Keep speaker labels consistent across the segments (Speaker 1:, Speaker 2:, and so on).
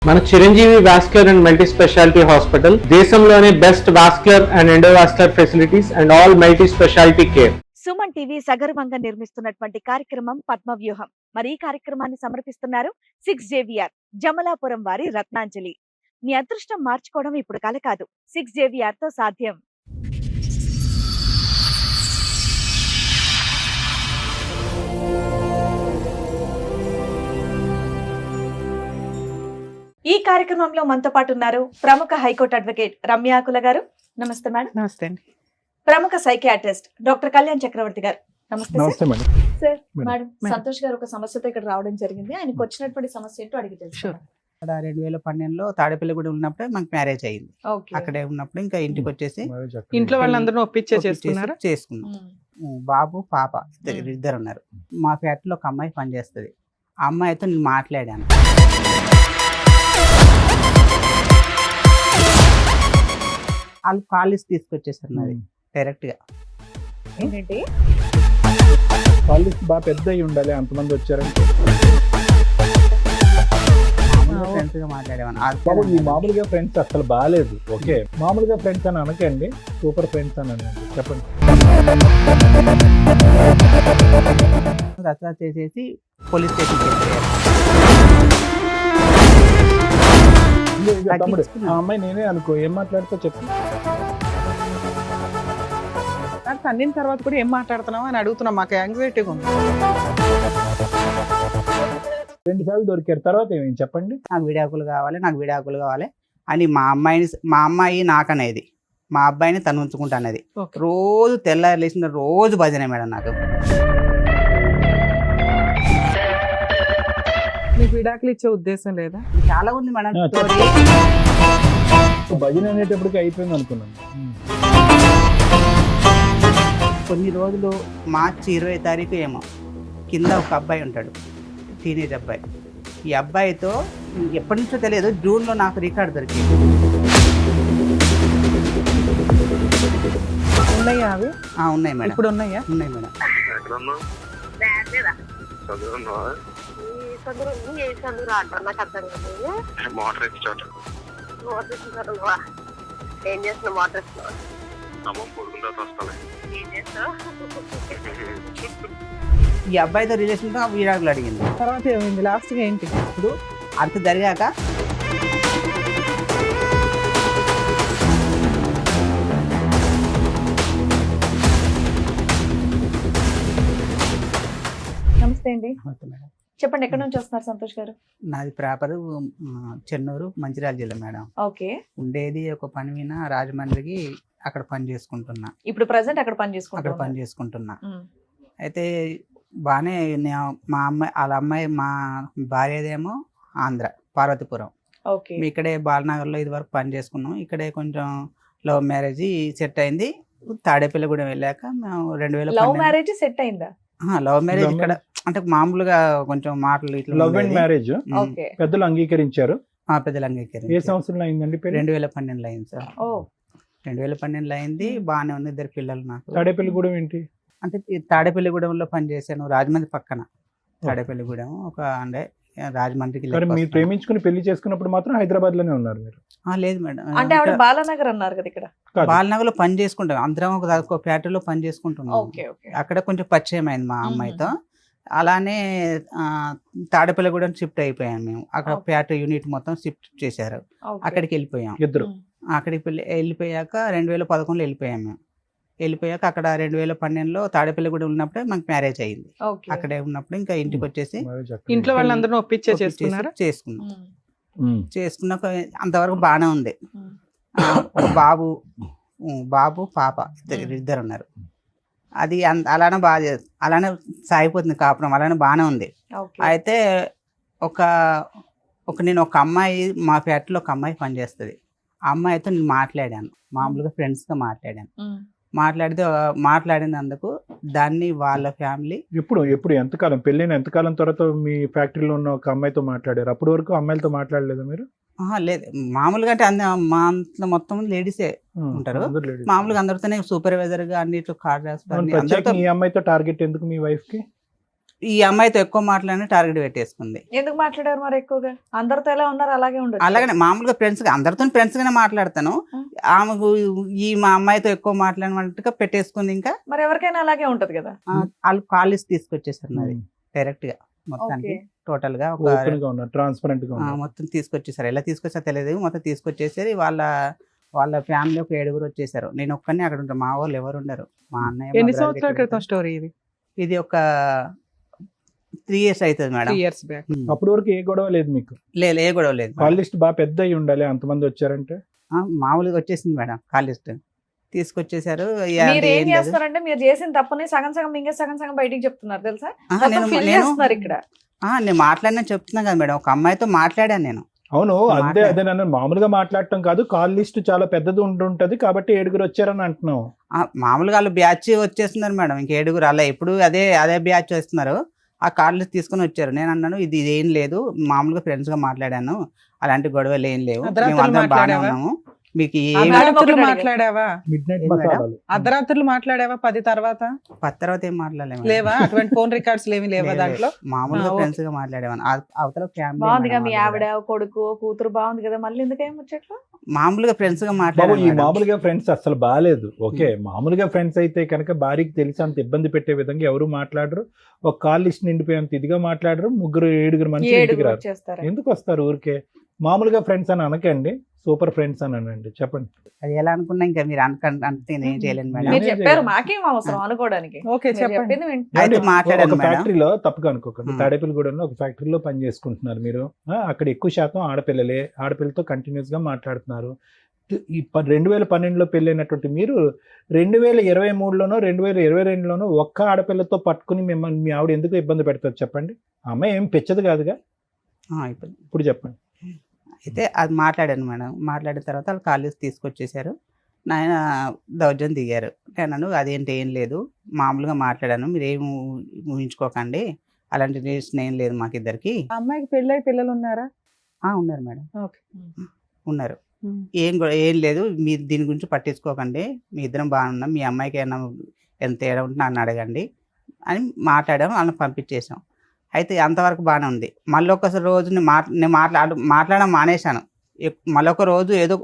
Speaker 1: మన Chiranjeevi vascular and multi speciality hospital దేశంలోనే best vascular and endovascular facilities and all multi speciality care.
Speaker 2: Suman TV సగర్వంగా నిర్మిస్తున్నటువంటి కార్యక్రమం పద్మవ్యూహం. మరి ఈ కార్యక్రమాన్ని సమర్పిస్తున్నారు 6JVR జమలాపురం వారి రత్నాంజలి. మీ అదృష్టం మార్చుకోవడం ఇప్పుడు కల కాదు, 6JVR తో సాధ్యం. ఈ కార్యక్రమంలో మనతో పాటు ఉన్నారు ప్రముఖ హైకోర్టు అడ్వకేట్ రమ్యాకుల గారు. నమస్తే మేడం.
Speaker 3: నమస్తే అండి.
Speaker 2: ప్రముఖ సైకియాట్రిస్ట్ డాక్టర్ కళ్యాణ్ చక్రవర్తి గారు. నమస్తే
Speaker 3: నమస్తే మేడం.
Speaker 2: సార్. మేడం, సంతోష్ గారు ఒక సమస్యతో ఇక్కడ రావడం జరిగింది. ఆయనకు వచ్చినటువంటి సమస్య ఏంటో అడిగి తెలుసు.
Speaker 4: అక్కడ 2012లో తాడేపల్లిగూడెం ఉన్నప్పుడే మాకు మ్యారేజ్ అయ్యింది. అక్కడే ఉన్నప్పుడు ఇంకా ఇంటికి వచ్చేసి
Speaker 3: ఇంట్లో వాళ్ళందరూ ఒప్పించే చేసుకున్నారా?
Speaker 4: చేసుకున్నాం. బాబు పాప ఇద్దరు ఉన్నారు. మా ఫ్యాక్టరీలో ఒక అమ్మాయి పనిచేస్తుంది. ఆ అమ్మాయితో నేను మాట్లాడాను. వాళ్ళు కాలేజ్ తీసుకొచ్చేసారు నాది డైరెక్ట్ గా.
Speaker 2: ఏంటంటే
Speaker 5: కాలేజ్ బాగా పెద్ద అయి ఉండాలి, అంతమంది వచ్చారంటే.
Speaker 4: ఫ్రెండ్స్ గా మాట్లాడేవాను.
Speaker 5: బాబు ఈ మామూలుగా ఫ్రెండ్స్ అసలు బాగాలేదు. ఓకే, మామూలుగా ఫ్రెండ్స్ అని అనకండి, సూపర్ ఫ్రెండ్స్ అని అనండి. చెప్పండి.
Speaker 4: రచన చేసేసి పోలీస్ స్టేషన్కి వెళ్ళారు.
Speaker 5: తమ్ముడు, ఆ అమ్మాయి నేనే అనుకో, ఏం మాట్లాడుతా చెప్పు.
Speaker 3: అన్నిన తర్వాత కూడా ఏం మాట్లాడుతున్నావు అని అడుగుతున్నాం. మాకు యాంగ్జైటీగా ఉంది.
Speaker 5: 2 సార్లు దొరికారు, తర్వాత ఏమేమి చెప్పండి.
Speaker 4: నాకు విడాకులు కావాలి, నాకు విడాకులు కావాలి అని మా అమ్మాయి నాకనేది, మా అబ్బాయిని తను ఉంచుకుంటా అనేది. రోజు తెల్లారి లేచిన రోజు భజన మేడం. నాకు
Speaker 3: మీకు విడాకులు ఇచ్చే ఉద్దేశం లేదా?
Speaker 4: చాలా ఉంది మేడం.
Speaker 5: భజన అనేటప్పటికి అయిపోయింది అనుకున్నాను.
Speaker 4: కొన్ని రోజులు మార్చి 20 తారీఖు ఏమో కింద ఒక అబ్బాయి ఉంటాడు, టీనేజ్ అబ్బాయి. ఈ అబ్బాయితో ఎప్పటి నుంచో తెలియదు, జూన్లో నాకు రికార్డు దొరికింది.
Speaker 3: ఉన్నాయా అవి?
Speaker 4: ఉన్నాయి మేడం.
Speaker 3: ఇప్పుడు ఉన్నాయా?
Speaker 4: ఉన్నాయి మేడం.
Speaker 6: ఏం చేస్తున్నా మోటార్
Speaker 4: ఈ అబ్బాయితో రిలేషన్తో విడాకులు అడిగింది.
Speaker 3: తర్వాత ఏమైంది? లాస్ట్ గా ఏంటి?
Speaker 4: ఇప్పుడు అంత జరిగాక
Speaker 2: నమస్తే అండి. చెప్పండి, ఎక్కడి నుంచి వస్తున్నారు సంతోష్ గారు?
Speaker 4: నాది ప్రాపర్ చెన్నూరు, మంచిర్యాల జిల్లా మేడం.
Speaker 2: ఓకే.
Speaker 4: ఉండేది ఒక పని మీద రాజమండ్రికి, అక్కడ పని చేసుకుంటున్నా.
Speaker 2: ఇప్పుడు ప్రెసెంట్ అక్కడ పని
Speaker 4: చేసుకుంటున్నా. అయితే బాగానే మా అమ్మాయి, వాళ్ళ అమ్మాయి, మా భార్యదేమో ఆంధ్ర, పార్వతీపురం.
Speaker 2: ఓకే.
Speaker 4: ఇక్కడే బాలనగర్లో ఇది వరకు పని చేసుకున్నాం. ఇక్కడే కొంచెం లవ్ మ్యారేజ్ సెట్ అయింది. తాడేపల్లిగూడెం వెళ్ళాక మేము 2000
Speaker 2: లవ్ మ్యారేజ్ సెట్ అయిందా?
Speaker 4: లవ్ మ్యారేజ్ ఇక్కడ అంటే మామూలుగా కొంచెం మాటలు ఇట్లా.
Speaker 5: లవ్ అండ్ మ్యారేజ్ పెద్దలు అంగీకరించారు.
Speaker 4: పెద్దలు అంగీకరించారు.
Speaker 5: ఏ సంవత్సరంలో అయిందండి?
Speaker 4: 2012లో అయింది సార్. 2012లో అయింది. బాగానే ఉంది. 2 పిల్లలు నాకు.
Speaker 5: తాడేపల్లిగూడెం ఏంటి
Speaker 4: అంటే తాడేపల్లిగూడెంలో పనిచేశాను, రాజమండ్రి పక్కన. తాడేపల్లిగూడెం ఒక అంటే రాజమండ్రికి.
Speaker 5: మీరు ప్రేమించుకుని పెళ్లి చేసుకున్నప్పుడు మాత్రం హైదరాబాద్ లోనే ఉన్నారు మీరు?
Speaker 4: లేదు మేడం.
Speaker 2: అంటే ఆవిడ బాలనగర్ అన్నారు కదా, ఇక్కడ
Speaker 4: బాలనగర్ లో పని చేసుకుంటాం. అందరం ఒక ఫ్యాక్టరీలో పని చేసుకుంటున్నాం. అక్కడ కొంచెం పరిచయం అయింది మా అమ్మాయితో. అలానే తాడేపల్లిగూడెం షిఫ్ట్ అయిపోయాం మేము. అక్కడ ఫ్యాక్టరీ యూనిట్ మొత్తం షిఫ్ట్ చేశారు. అక్కడికి వెళ్ళిపోయాం
Speaker 5: ఇద్దరు.
Speaker 4: అక్కడికి వెళ్ళిపోయాక 2011లో వెళ్ళిపోయాం మేము. వెళ్ళిపోయాక అక్కడ 2012లో తాడేపల్లిగూడెం ఉన్నప్పుడే మాకు మ్యారేజ్ అయ్యింది. అక్కడే ఉన్నప్పుడు ఇంకా ఇంటికి వచ్చేసి
Speaker 3: ఇంట్లో వాళ్ళందరూ ఒప్పించే చేసుకున్నాం.
Speaker 4: చేసుకున్నాక అంతవరకు బాగానే ఉంది. బాబు పాప ఇద్దరు ఉన్నారు. అది అలానే సాగిపోతుంది కాపురం, అలానే బాగానే ఉంది. అయితే నేను ఒక అమ్మాయి, మా ఫ్యాక్టరీలో ఒక అమ్మాయి పనిచేస్తుంది. ఆ అమ్మాయితో నేను మాట్లాడాను, మామూలుగా ఫ్రెండ్స్తో మాట్లాడాను. మాట్లాడినందుకు దాన్ని వాళ్ళ ఫ్యామిలీ
Speaker 5: ఎప్పుడు ఎంతకాలం పెళ్ళైన ఎంతకాలం తర్వాత మీ ఫ్యాక్టరీలో ఉన్న ఒక అమ్మాయితో మాట్లాడారు? అప్పటి వరకు అమ్మాయిలతో మాట్లాడలేదు మీరు?
Speaker 4: లేదు, మామూలుగా అంటే మా అంత మొత్తం లేడీసే ఉంటారు. మామూలుగా అందరితోనే సూపర్వైజర్ గా అన్నిట్లో కార్డ్ రాస్తారు.
Speaker 5: ఈ అమ్మాయితో టార్గెట్ ఎందుకు మీ వైఫ్ కి?
Speaker 4: ఈ అమ్మాయితో ఎక్కువ మాట్లాడిన టార్గెట్ పెట్టేసుకుంది.
Speaker 2: ఎందుకు మాట్లాడారు మరి ఎక్కువగా? అందరితో ఎలా ఉన్నారు అలాగే ఉండదు.
Speaker 4: అలాగనే మామూలుగా ఫ్రెండ్స్ అందరితో ఫ్రెండ్స్ గానే మాట్లాడతాను. ఆమెకు మా అమ్మాయితో ఎక్కువ మాట్లాడినట్టుగా పెట్టేసుకుంది. ఇంకా
Speaker 2: మరి ఎవరికైనా అలాగే ఉంటది కదా.
Speaker 4: వాళ్ళు కాలేజ్ తీసుకొచ్చేసారు నాది డైరెక్ట్ గా మొత్తానికి టోటల్ గా
Speaker 5: ట్రాన్స్పరెంట్ గా
Speaker 4: మొత్తం తీసుకొచ్చేసారు. ఎలా తీసుకొచ్చా తెలియదు, మొత్తం తీసుకొచ్చేసారు. వాళ్ళ ఫ్యామిలీ ఒక 7 వచ్చేసారు. నేను ఒక్కనే అక్కడ ఉంటాను, మా వాళ్ళు ఎవరు ఉండరు. మా అన్నయ్య.
Speaker 3: ఎన్ని సంవత్సరాల క్రితం స్టోరీ ఇది?
Speaker 4: ఇది ఒక 3 years అవుతుంది మేడం.
Speaker 3: 3 years back.
Speaker 5: అప్పటి వరకు ఏ గొడవ లేదు మీకు?
Speaker 4: లేదు, ఏ గొడవ లేదు.
Speaker 5: కాల్ లిస్ట్ బాగా పెద్ద అయి ఉండాలి అంతమంది వచ్చారంటే.
Speaker 4: మామూలుగా వచ్చేసింది మేడం కాల్ లిస్ట్ తీసుకొచ్చేసారు.
Speaker 2: మీరు ఏం చేస్తారంటే మీరు చేసిన తప్పని సగం సగం మింగే సగం సగం బయటికి చెప్తున్నారు తెలుసా. ఇక్కడ
Speaker 4: నేను మాట్లాడినా చెప్తున్నా కదా మేడం, ఒక అమ్మాయితో మాట్లాడాను నేను.
Speaker 5: అవును, అదే నన్ను మామూలుగా మాట్లాడటం కాదు, కాల్ లిస్ట్ చాలా పెద్దది ఉంటుంటది కాబట్టి 7 వచ్చారని అంటున్నావు.
Speaker 4: మామూలుగా వాళ్ళు బ్యాచ్ వచ్చేస్తున్నారు మేడం, ఇంక 7 అలా ఎప్పుడు అదే బ్యాచ్ వస్తున్నారు. ఆ కాల్ లిస్ట్ తీసుకుని వచ్చారు. నేను అన్నాను ఇది ఏం లేదు, మామూలుగా ఫ్రెండ్స్ గా మాట్లాడాను, అలాంటి గొడవలు ఏం లేవు, మేము అందరం బాగానే ఉన్నాము. మీకు
Speaker 3: మాట్లాడావా? అర్ధరాత్రులు మాట్లాడావా? 10 తర్వాత
Speaker 4: ఏం మాట్లాడలేము.
Speaker 3: లేవా అటువంటి ఫోన్ రికార్డ్స్ లేవా దాంట్లో?
Speaker 4: మామూలుగా ఫ్రెండ్స్ గా మాట్లాడేవాను. అవతల
Speaker 2: బాగుందిగా మీ ఆవిడ కొడుకు కూతురు బాగుంది కదా, మళ్ళీ ఎందుకేం వచ్చేట్లు?
Speaker 4: మామూలుగా ఫ్రెండ్స్ గా
Speaker 5: ఈ
Speaker 4: మాట్లాడాను.
Speaker 5: మామూలుగా ఫ్రెండ్స్ అసలు బాగాలేదు. ఓకే, మామూలుగా ఫ్రెండ్స్ అయితే కనుక భార్యకి తెలిసి అంత ఇబ్బంది పెట్టే విధంగా ఎవరు మాట్లాడరు. ఒక కాల్ లిస్ట్ నిండిపోయేంత ఇదిగా మాట్లాడరు. 7 మంది ఇంటికి రారు. ఎందుకు వస్తారు ఊరికే? మామూలుగా ఫ్రెండ్స్ అని అనకండి, సూపర్ ఫ్రెండ్స్ అని అనండి. చెప్పండి.
Speaker 4: అది ఎలా అనుకున్నా ఇంకా మీరు అంటే ఏం చేయలేను మేడం.
Speaker 2: మీరు చెప్పారు, మాకేం అవసరం అనుకోవడానికి.
Speaker 3: ఓకే చెప్పండి.
Speaker 5: ఒక ఫ్యాక్టరీలో తప్పుగా అనుకోకండి, తాడేపల్లిగూడెంలో ఒక ఫ్యాక్టరీలో పని చేసుకుంటున్నారు మీరు. అక్కడ ఎక్కువ శాతం ఆడపిల్లతో కంటిన్యూస్ గా మాట్లాడుతున్నారు. ఈ 2012లో పెళ్ళైనటువంటి మీరు 2023లోనో 2022లోనో ఒక్క ఆడపిల్లతో పట్టుకుని మిమ్మల్ని మీ ఆవిడ ఎందుకు ఇబ్బంది పెడతారు చెప్పండి? ఆ అమ్మాయి ఏం పెచ్చదు కాదుగా. ఇప్పుడు చెప్పండి.
Speaker 4: అయితే అది మాట్లాడాను మేడం. మాట్లాడిన తర్వాత వాళ్ళు కాలేజ్ తీసుకొచ్చేసారు. నాయన దౌర్జన్యం దిగారు. నేను అదేంటి ఏం లేదు, మామూలుగా మాట్లాడాను, మీరు ఏం ఊహించుకోకండి, అలాంటి రిలేషన్ ఏం లేదు మాకిద్దరికి.
Speaker 3: అమ్మాయికి పెళ్ళై పిల్లలు ఉన్నారా?
Speaker 4: ఉన్నారు మేడం, ఉన్నారు. ఏం లేదు, మీరు దీని గురించి పట్టించుకోకండి, మీ ఇద్దరం బాగున్నాం, మీ అమ్మాయికి ఏమైనా ఎంత తేడా ఉంటే నన్ను అడగండి అని మాట్లాడాము. వాళ్ళని పంపించేసాం. అయితే అంతవరకు బాగానే ఉంది. మళ్ళీ ఒక రోజు నేను మాట్లాడడం మానేశాను. మళ్ళీ ఒక రోజు ఏదో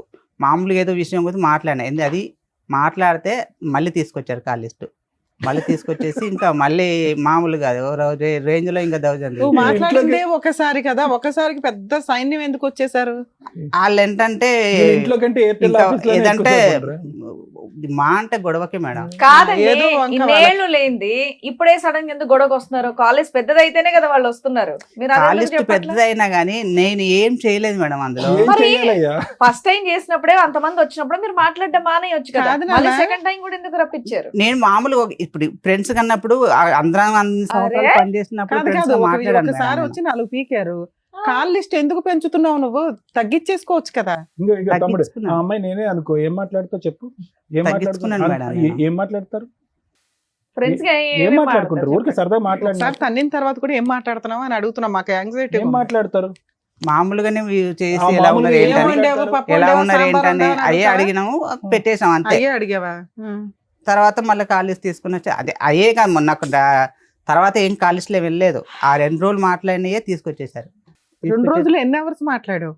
Speaker 4: మామూలుగా ఏదో విషయం గురించి మాట్లాడాను. అది మాట్లాడితే మళ్ళీ తీసుకొచ్చారు కాల్ లిస్ట్. మళ్ళీ తీసుకొచ్చేసి ఇంకా మళ్ళీ మామూలుగా రేంజ్ లో ఇంకా దౌర్జన్యం.
Speaker 3: మాట్లాడిందే ఒకసారి కదా, ఒకసారికి పెద్ద సైన్యం ఎందుకు వచ్చేసారు?
Speaker 4: వాళ్ళు ఏంటంటే ఏదంటే మా అంటే గొడవకి మేడం.
Speaker 2: కాదండి, ఇన్నేళ్ళు లేనిది ఇప్పుడే సడన్ గా ఎందుకు గొడవకు వస్తున్నారు? కాలేజ్ పెద్దదైతేనే కదా వాళ్ళు వస్తున్నారు.
Speaker 4: కాలేజ్ పెద్దదైనా గానీ నేను ఏం చేయలేదు మేడం అందులో.
Speaker 2: ఫస్ట్ టైం చేసినప్పుడే అంతమంది వచ్చినప్పుడు మీరు మాట్లాడడం మానేయొచ్చు కదా, సెకండ్ టైం కూడా ఎందుకు రప్పించారు?
Speaker 4: నేను మామూలుగా ఇప్పుడు ఫ్రెండ్స్ కన్నప్పుడు అందరం పని చేసినప్పుడు
Speaker 3: ఒకసారి వచ్చి 4 పీకారు. కాల్ లిస్ట్ ఎందుకు పెంచుతున్నావు? నువ్వు తగ్గించేసుకోవచ్చు కదా.
Speaker 5: తమ్ముడు, ఆ అమ్మాయి నేనే అనుకో, ఏం మాట్లాడుతావు చెప్పు? ఏం మాట్లాడతారు?
Speaker 2: ఫ్రెండ్స్ గా
Speaker 5: ఏం మాట్లాడుకుంటారు? ఊరికే సరదా మాట్లాడతారు.
Speaker 3: తన్నిన తర్వాత కూడా ఏం మాట్లాడుతున్నావు అని అడుగుతున్నా. మాకు యాంగ్జైటీ.
Speaker 5: ఏం మాట్లాడతారు?
Speaker 4: మామూలుగానే చేసి ఎలా ఉన్నారు ఏంటని అయ్యే అడిగినాము, పెట్టేసాం అంతే.
Speaker 3: అడిగావా?
Speaker 4: తర్వాత మళ్ళీ కాలేజ్ తీసుకుని వచ్చి అయ్యే కాదు, మొన్న తర్వాత ఏం కాలేజ్లో వెళ్ళలేదు. ఆ 2 రోజులు మాట్లాడినయే తీసుకొచ్చేసారు.
Speaker 3: 2 రోజులు ఎన్ని అవర్స్ మాట్లాడావు?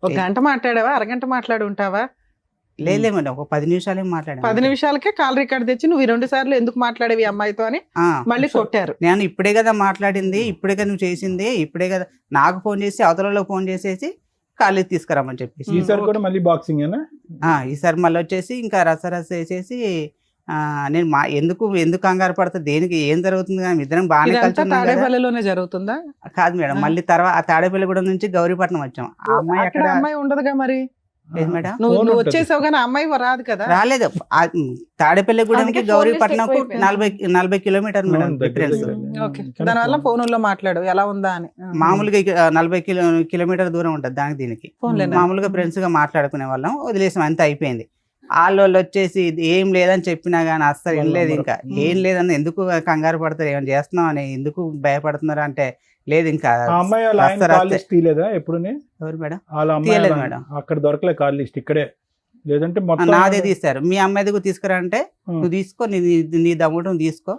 Speaker 3: 1 గంట మాట్లాడావా? అరగంట మాట్లాడి ఉంటావా?
Speaker 4: లేదు మేడం, ఒక 10 నిమిషాలు మాట్లాడా.
Speaker 3: 10 నిమిషాలకే కాల్ రికార్డ్ తెచ్చి నువ్వు 2 సార్లు ఎందుకు మాట్లాడేవి అమ్మాయితో అని మళ్ళీ కొట్టారు.
Speaker 4: నేను ఇప్పుడే కదా మాట్లాడింది, ఇప్పుడే కదా నువ్వు చేసింది, ఇప్పుడే కదా నాకు ఫోన్ చేసి అవతలలో ఫోన్ చేసేసి కాలేజ్ తీసుకురామని చెప్పేసి.
Speaker 5: ఈసారి కూడా మళ్ళీ బాక్సింగ్
Speaker 4: ఈసారి మళ్ళీ వచ్చేసి ఇంకా రసరస వేసేసి నేను ఎందుకు కంగారు పడతా, దేనికి ఏం జరుగుతుంది కానీ ఇద్దరం బాగానే కలిసి.
Speaker 3: తాడేపల్లిలోనే జరుగుతుందా?
Speaker 4: కాదు మేడం, మళ్ళీ తర్వాత తాడేపల్లిగూడెం నుంచి గౌరీపట్నం వచ్చాం. ఆ అమ్మాయి అక్కడ
Speaker 3: అమ్మాయి ఉండదుగా మరి.
Speaker 4: మేడం
Speaker 3: నువ్వు వచ్చేసావు కానీ అమ్మాయి రాదు కదా.
Speaker 4: రాలేదు. తాడేపల్లిగూడెంకి గౌరీపట్నం 40 కిలోమీటర్ మేడం డిఫరెన్స్.
Speaker 3: దానివల్ల ఫోన్లో మాట్లాడు ఎలా ఉందా అని.
Speaker 4: మామూలుగా 40 కిలోమీటర్ దూరం ఉంటుంది దానికి దీనికి. మామూలుగా ఫ్రెండ్స్ గా మాట్లాడుకునే వాళ్ళం, వదిలేసాం, అంత అయిపోయింది. వాళ్ళు వచ్చేసి ఏం లేదని చెప్పినా గానీ అస్సలు వెళ్ళలేదు. ఇంకా ఏం లేదని ఎందుకు కంగారు పడతారు, ఏమైనా చేస్తున్నాం అని ఎందుకు భయపడుతున్నారు అంటే లేదు. ఇంకా
Speaker 5: ఎప్పుడు
Speaker 4: ఎవరు మేడం?
Speaker 5: తీయలేదు మేడం, అక్కడ దొరకలే కాల్ లిస్ట్, ఇక్కడే లేదంటే
Speaker 4: నాదే తీస్తారు. మీ అమ్మాయిది తీసుకురా అంటే నువ్వు తీసుకో, నీ దమ్ముడు తీసుకో,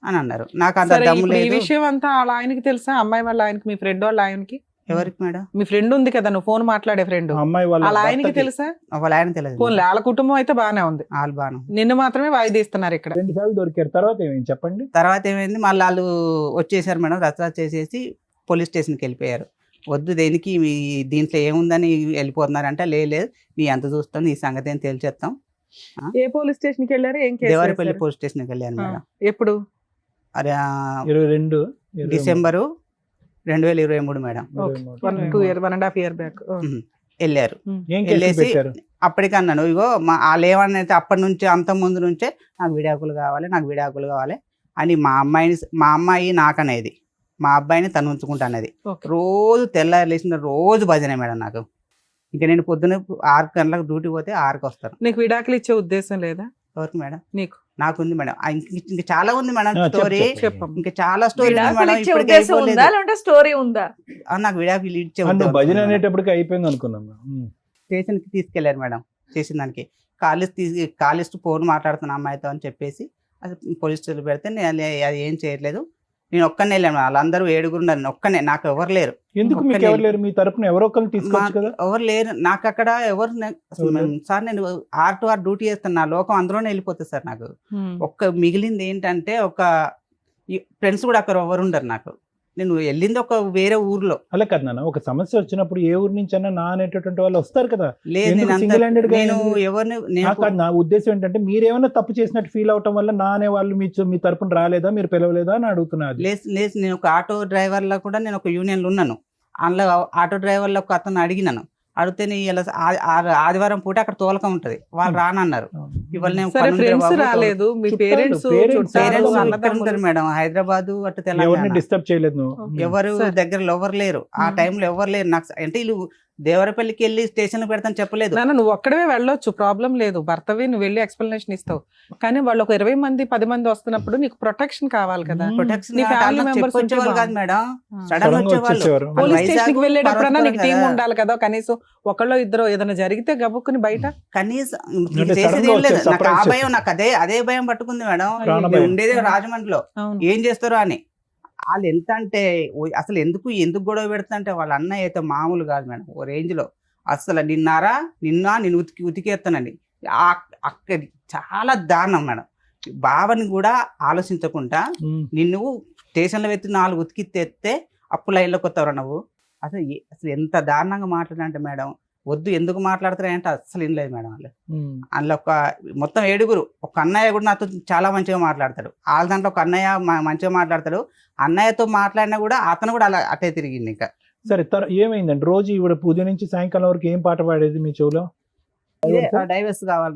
Speaker 4: అని అన్నారు. నాకు అంత
Speaker 3: సరే,
Speaker 4: దమ్ము
Speaker 3: ఇప్పుడు ఈ
Speaker 4: లేదు.
Speaker 3: విషయం అంతా వాళ్ళ ఆయనకి తెలుసా? అమ్మాయి వాళ్ళ ఆయనకి, మీ ఫ్రెండ్ వాళ్ళ ఆయనకి?
Speaker 4: ఎవరికి మేడం?
Speaker 3: మీ ఫ్రెండ్ ఉంది కదా, నువ్వు ఫోన్ మాట్లాడే ఫ్రెండ్,
Speaker 5: అమ్మాయి
Speaker 3: వాళ్ళ ఆయనకి
Speaker 5: భర్తకి
Speaker 3: తెలుసా?
Speaker 4: వాళ్ళ ఆయన తెలియదు.
Speaker 3: ఫోన్ వాళ్ళ కుటుంబం అయితే బానే ఉంది,
Speaker 4: వాళ్ళు బాను.
Speaker 3: నిన్ను మాత్రమే వాయిదీస్తున్నారు ఇక్కడ.
Speaker 5: 2 సార్లు దొరికారు. తర్వాత ఏమైంది చెప్పండి.
Speaker 4: తర్వాత ఏమైంది, మళ్ళీ వాళ్ళు వచ్చేసారు మేడం, రచ్చరచ్చ చేసేసి పోలీస్ స్టేషన్కి వెళ్ళిపోయారు. వద్దు దేనికి, మీ దీంట్లో ఏముందని వెళ్ళిపోతున్నారంటే, లేదు నీ ఎంత చూస్తాం, నీ సంగతి ఏం తేల్చేస్తాం.
Speaker 3: ఏ పోలీస్ స్టేషన్ కి వెళ్ళారు? ఏం కేసు
Speaker 4: దేవరపల్లి
Speaker 3: వేశారు?
Speaker 4: పోలీస్ స్టేషన్కి వెళ్ళాను
Speaker 3: ఆ,
Speaker 4: మేడం.
Speaker 3: ఎప్పుడు?
Speaker 4: అరే
Speaker 5: 22
Speaker 4: డిసెంబరు 2023 మేడం.
Speaker 3: 1.5 year back.
Speaker 4: వెళ్ళారు.
Speaker 5: ఏం కేసు
Speaker 4: వెళ్ళేసి
Speaker 5: పెట్టారు?
Speaker 4: అప్పటికన్నాను, ఇగో వాళ్ళు ఏమన్నైతే అప్పటి నుంచి అంత ముందు నుంచే నాకు విడాకులు కావాలి, నాకు విడాకులు కావాలి అని మా అమ్మాయి నాకనేది, మా అబ్బాయిని తను ఉంచుకుంటా అనేది.
Speaker 3: Okay.
Speaker 4: రోజు తెల్లారి లేచిన రోజు భజనే మేడం నాకు. ఇంకా నేను పొద్దున్న 6 గంటలకు డ్యూటీ పోతే 6కి వస్తాను.
Speaker 3: నీకు విడాకులు ఇచ్చే ఉద్దేశం లేదా?
Speaker 4: ఎవరికి మేడం?
Speaker 3: నీకు.
Speaker 4: నాకుంది మేడం. ఇంకా చాలా ఉంది మేడం
Speaker 5: చెప్పు,
Speaker 4: స్టోరీ.
Speaker 3: చెప్పమ్మా.
Speaker 4: ఇంకా చాలా స్టోరీ ఉంది
Speaker 2: విడాకులు
Speaker 4: మేడం.
Speaker 2: ఇచ్చే
Speaker 4: ఇప్పటికీ
Speaker 2: ఉద్దేశం ఉందా
Speaker 4: అయిపోలేదు.
Speaker 2: లేదంటే స్టోరీ ఉందా?
Speaker 4: నాకు విడాకులు ఇచ్చే
Speaker 5: నువ్వు
Speaker 4: ఉద్దేశం
Speaker 5: భజన
Speaker 4: ఉంది మేడం.
Speaker 5: అనేటప్పటికి అయిపోయింది అనుకున్నాం.
Speaker 4: స్టేషన్కి తీసుకెళ్లారు మేడం. చేసిన దానికి కాలిస్ట్ ఫోన్ మాట్లాడుతున్న అమ్మాయితో అని చెప్పేసి అది పోలీస్ స్టేషన్ పెడితే నేను అది ఏం చేయట్లేదు, నేను ఒక్కనే వెళ్ళాను. వాళ్ళందరూ 7 ఉన్నారు, ఒక్కనే, నాకు ఎవరు లేరు.
Speaker 5: ఎందుకు మీకు ఎవరు లేరు? మీ తరపున ఎవరో ఒకరిని తీసుకోవచ్చు కదా.
Speaker 4: ఎవరు లేరు నాకు అక్కడ. ఎవరు సార్, నేను R to R డ్యూటీ చేస్తాను, నా లోకం అందులోనే వెళ్ళిపోతుంది సార్. నాకు ఒక్క మిగిలింది ఏంటంటే, ఒక ఫ్రెండ్స్ కూడా అక్కడ ఎవరు ఉండరు నాకు. నేను వెళ్ళింది ఒక వేరే ఊర్లో.
Speaker 5: అలా కదా నాన్న, ఒక సమస్య వచ్చినప్పుడు ఏ ఊరు నుంచి అన్నా నా అనేటటువంటి వాళ్ళు వస్తారు కదా.
Speaker 4: లేదు,
Speaker 5: ఎందుకు
Speaker 4: నేను
Speaker 5: single handed గా
Speaker 4: నేను
Speaker 5: ఎందుకు?
Speaker 4: ఎవరిని
Speaker 5: నా ఉద్దేశం ఏంటంటే, మీరేమైనా తప్పు చేసినట్టు ఫీల్ అవటం వల్ల నా అనే వాళ్ళు మీ తరపున రాలేదా, మీరు పిలవలేదా అని అడుగుతున్నారు.
Speaker 4: లేదు, నేను ఒక ఆటో డ్రైవర్లో కూడా నేను ఒక యూనియన్లో ఉన్నాను. అందులో ఆటో డ్రైవర్లో ఒక అతను అడిగినాను, అడిగితే ఇలా ఆదివారం పూట అక్కడ తోలకం ఉంటది, వాళ్ళు రానన్నారు. ఇవాళ నేను
Speaker 3: సరే, ఫ్రెండ్స్ రాలేదు, మీ పేరెంట్స్
Speaker 4: ఇక్కడ ఉంటారు మేడం, హైదరాబాద్ అటు
Speaker 5: ఎవరిని
Speaker 4: తెలంగాణ.
Speaker 5: డిస్టర్బ్ చేయలేదు నువ్వు.
Speaker 4: ఎవరు
Speaker 3: సరే.
Speaker 4: దగ్గరలో ఎవరు లేరు ఆ టైంలో, ఎవరు లేరు నాకు. అంటే వీళ్ళు దేవరపల్లికి వెళ్ళి స్టేషన్ పెడతాను చెప్పలేదు.
Speaker 3: నాన్న, నువ్వు ఒక్కడవే వెళ్ళొచ్చు, ప్రాబ్లం లేదు, భర్తవి నువ్వు వెళ్ళి ఎక్స్ప్లెనేషన్ ఇస్తావు. కానీ వాళ్ళు ఒక 20 మంది 10 మంది వస్తున్నప్పుడు నీకు ప్రొటెక్షన్ కావాలి కదా.
Speaker 4: ప్రొటెక్షన్
Speaker 3: నీ family members ఉంటే
Speaker 4: చెప్పొచ్చేవాళ్ళు కాదు మేడం,
Speaker 3: ఆ.
Speaker 4: సడన్
Speaker 5: సడన్ గా
Speaker 4: వచ్చేవాళ్ళు.
Speaker 5: వచ్చేసేవారు.
Speaker 3: పోలీస్
Speaker 4: వైజాగ్,
Speaker 3: స్టేషన్ కి వెళ్ళేటప్పుడన్నా నీకు
Speaker 4: పర్వతాలు
Speaker 3: టీం
Speaker 4: కదా.
Speaker 3: ఉండాలి కదా, కనీసం ఒకళ్ళో ఇద్దరు ఏదైనా జరిగితే గబుక్కుని బయట.
Speaker 4: కనీసం
Speaker 5: అంటే
Speaker 4: చేసేది
Speaker 5: సడన్ గా
Speaker 4: ఏం లేదు.
Speaker 5: వచ్చే
Speaker 4: నాకు ఆ
Speaker 5: surprise
Speaker 4: భయం, నాకు అదే భయం పట్టుకుంది మేడం.
Speaker 5: ప్రాణ
Speaker 4: నేను
Speaker 5: భయం.
Speaker 4: ఉండేది రాజమండ్రిలో,
Speaker 3: అవును.
Speaker 4: ఏం చేస్తారో అని. వాళ్ళు ఎంత అంటే అసలు ఎందుకు గొడవ పెడతా అంటే, వాళ్ళ అన్నయ్య అయితే మామూలు కాదు మేడం, ఓ రేంజ్ లో. అసలు నేను ఉతికేస్తానండి. అక్కడ చాలా దారుణం మేడం. బావని కూడా ఆలోచించకుండా నిన్ను స్టేషన్లో పెట్టి 4 ఉతికితే అప్పు లైన్లోకి వస్తావు నువ్వు. అసలు ఎంత దారుణంగా మాట్లాడంటే మేడం, వద్దు ఎందుకు మాట్లాడతారంటే అసలు ఏం లేదు మేడం. వాళ్ళు అందులో మొత్తం 7, ఒక అన్నయ్య కూడా నాతో చాలా మంచిగా మాట్లాడతాడు. వాళ్ళ దాంట్లో ఒక అన్నయ్య మంచిగా మాట్లాడతాడు. అన్నయ్యతో మాట్లాడినా కూడా అతను కూడా అలా అటే తిరిగింది. ఇంకా
Speaker 5: సరే, ఏమైందండి? రోజు ఇవిడ పూజ నుంచి సాయంకాలం వరకు ఏం పాట పాడేది మీ చెవులో?
Speaker 4: డైవర్స్ కావాలి,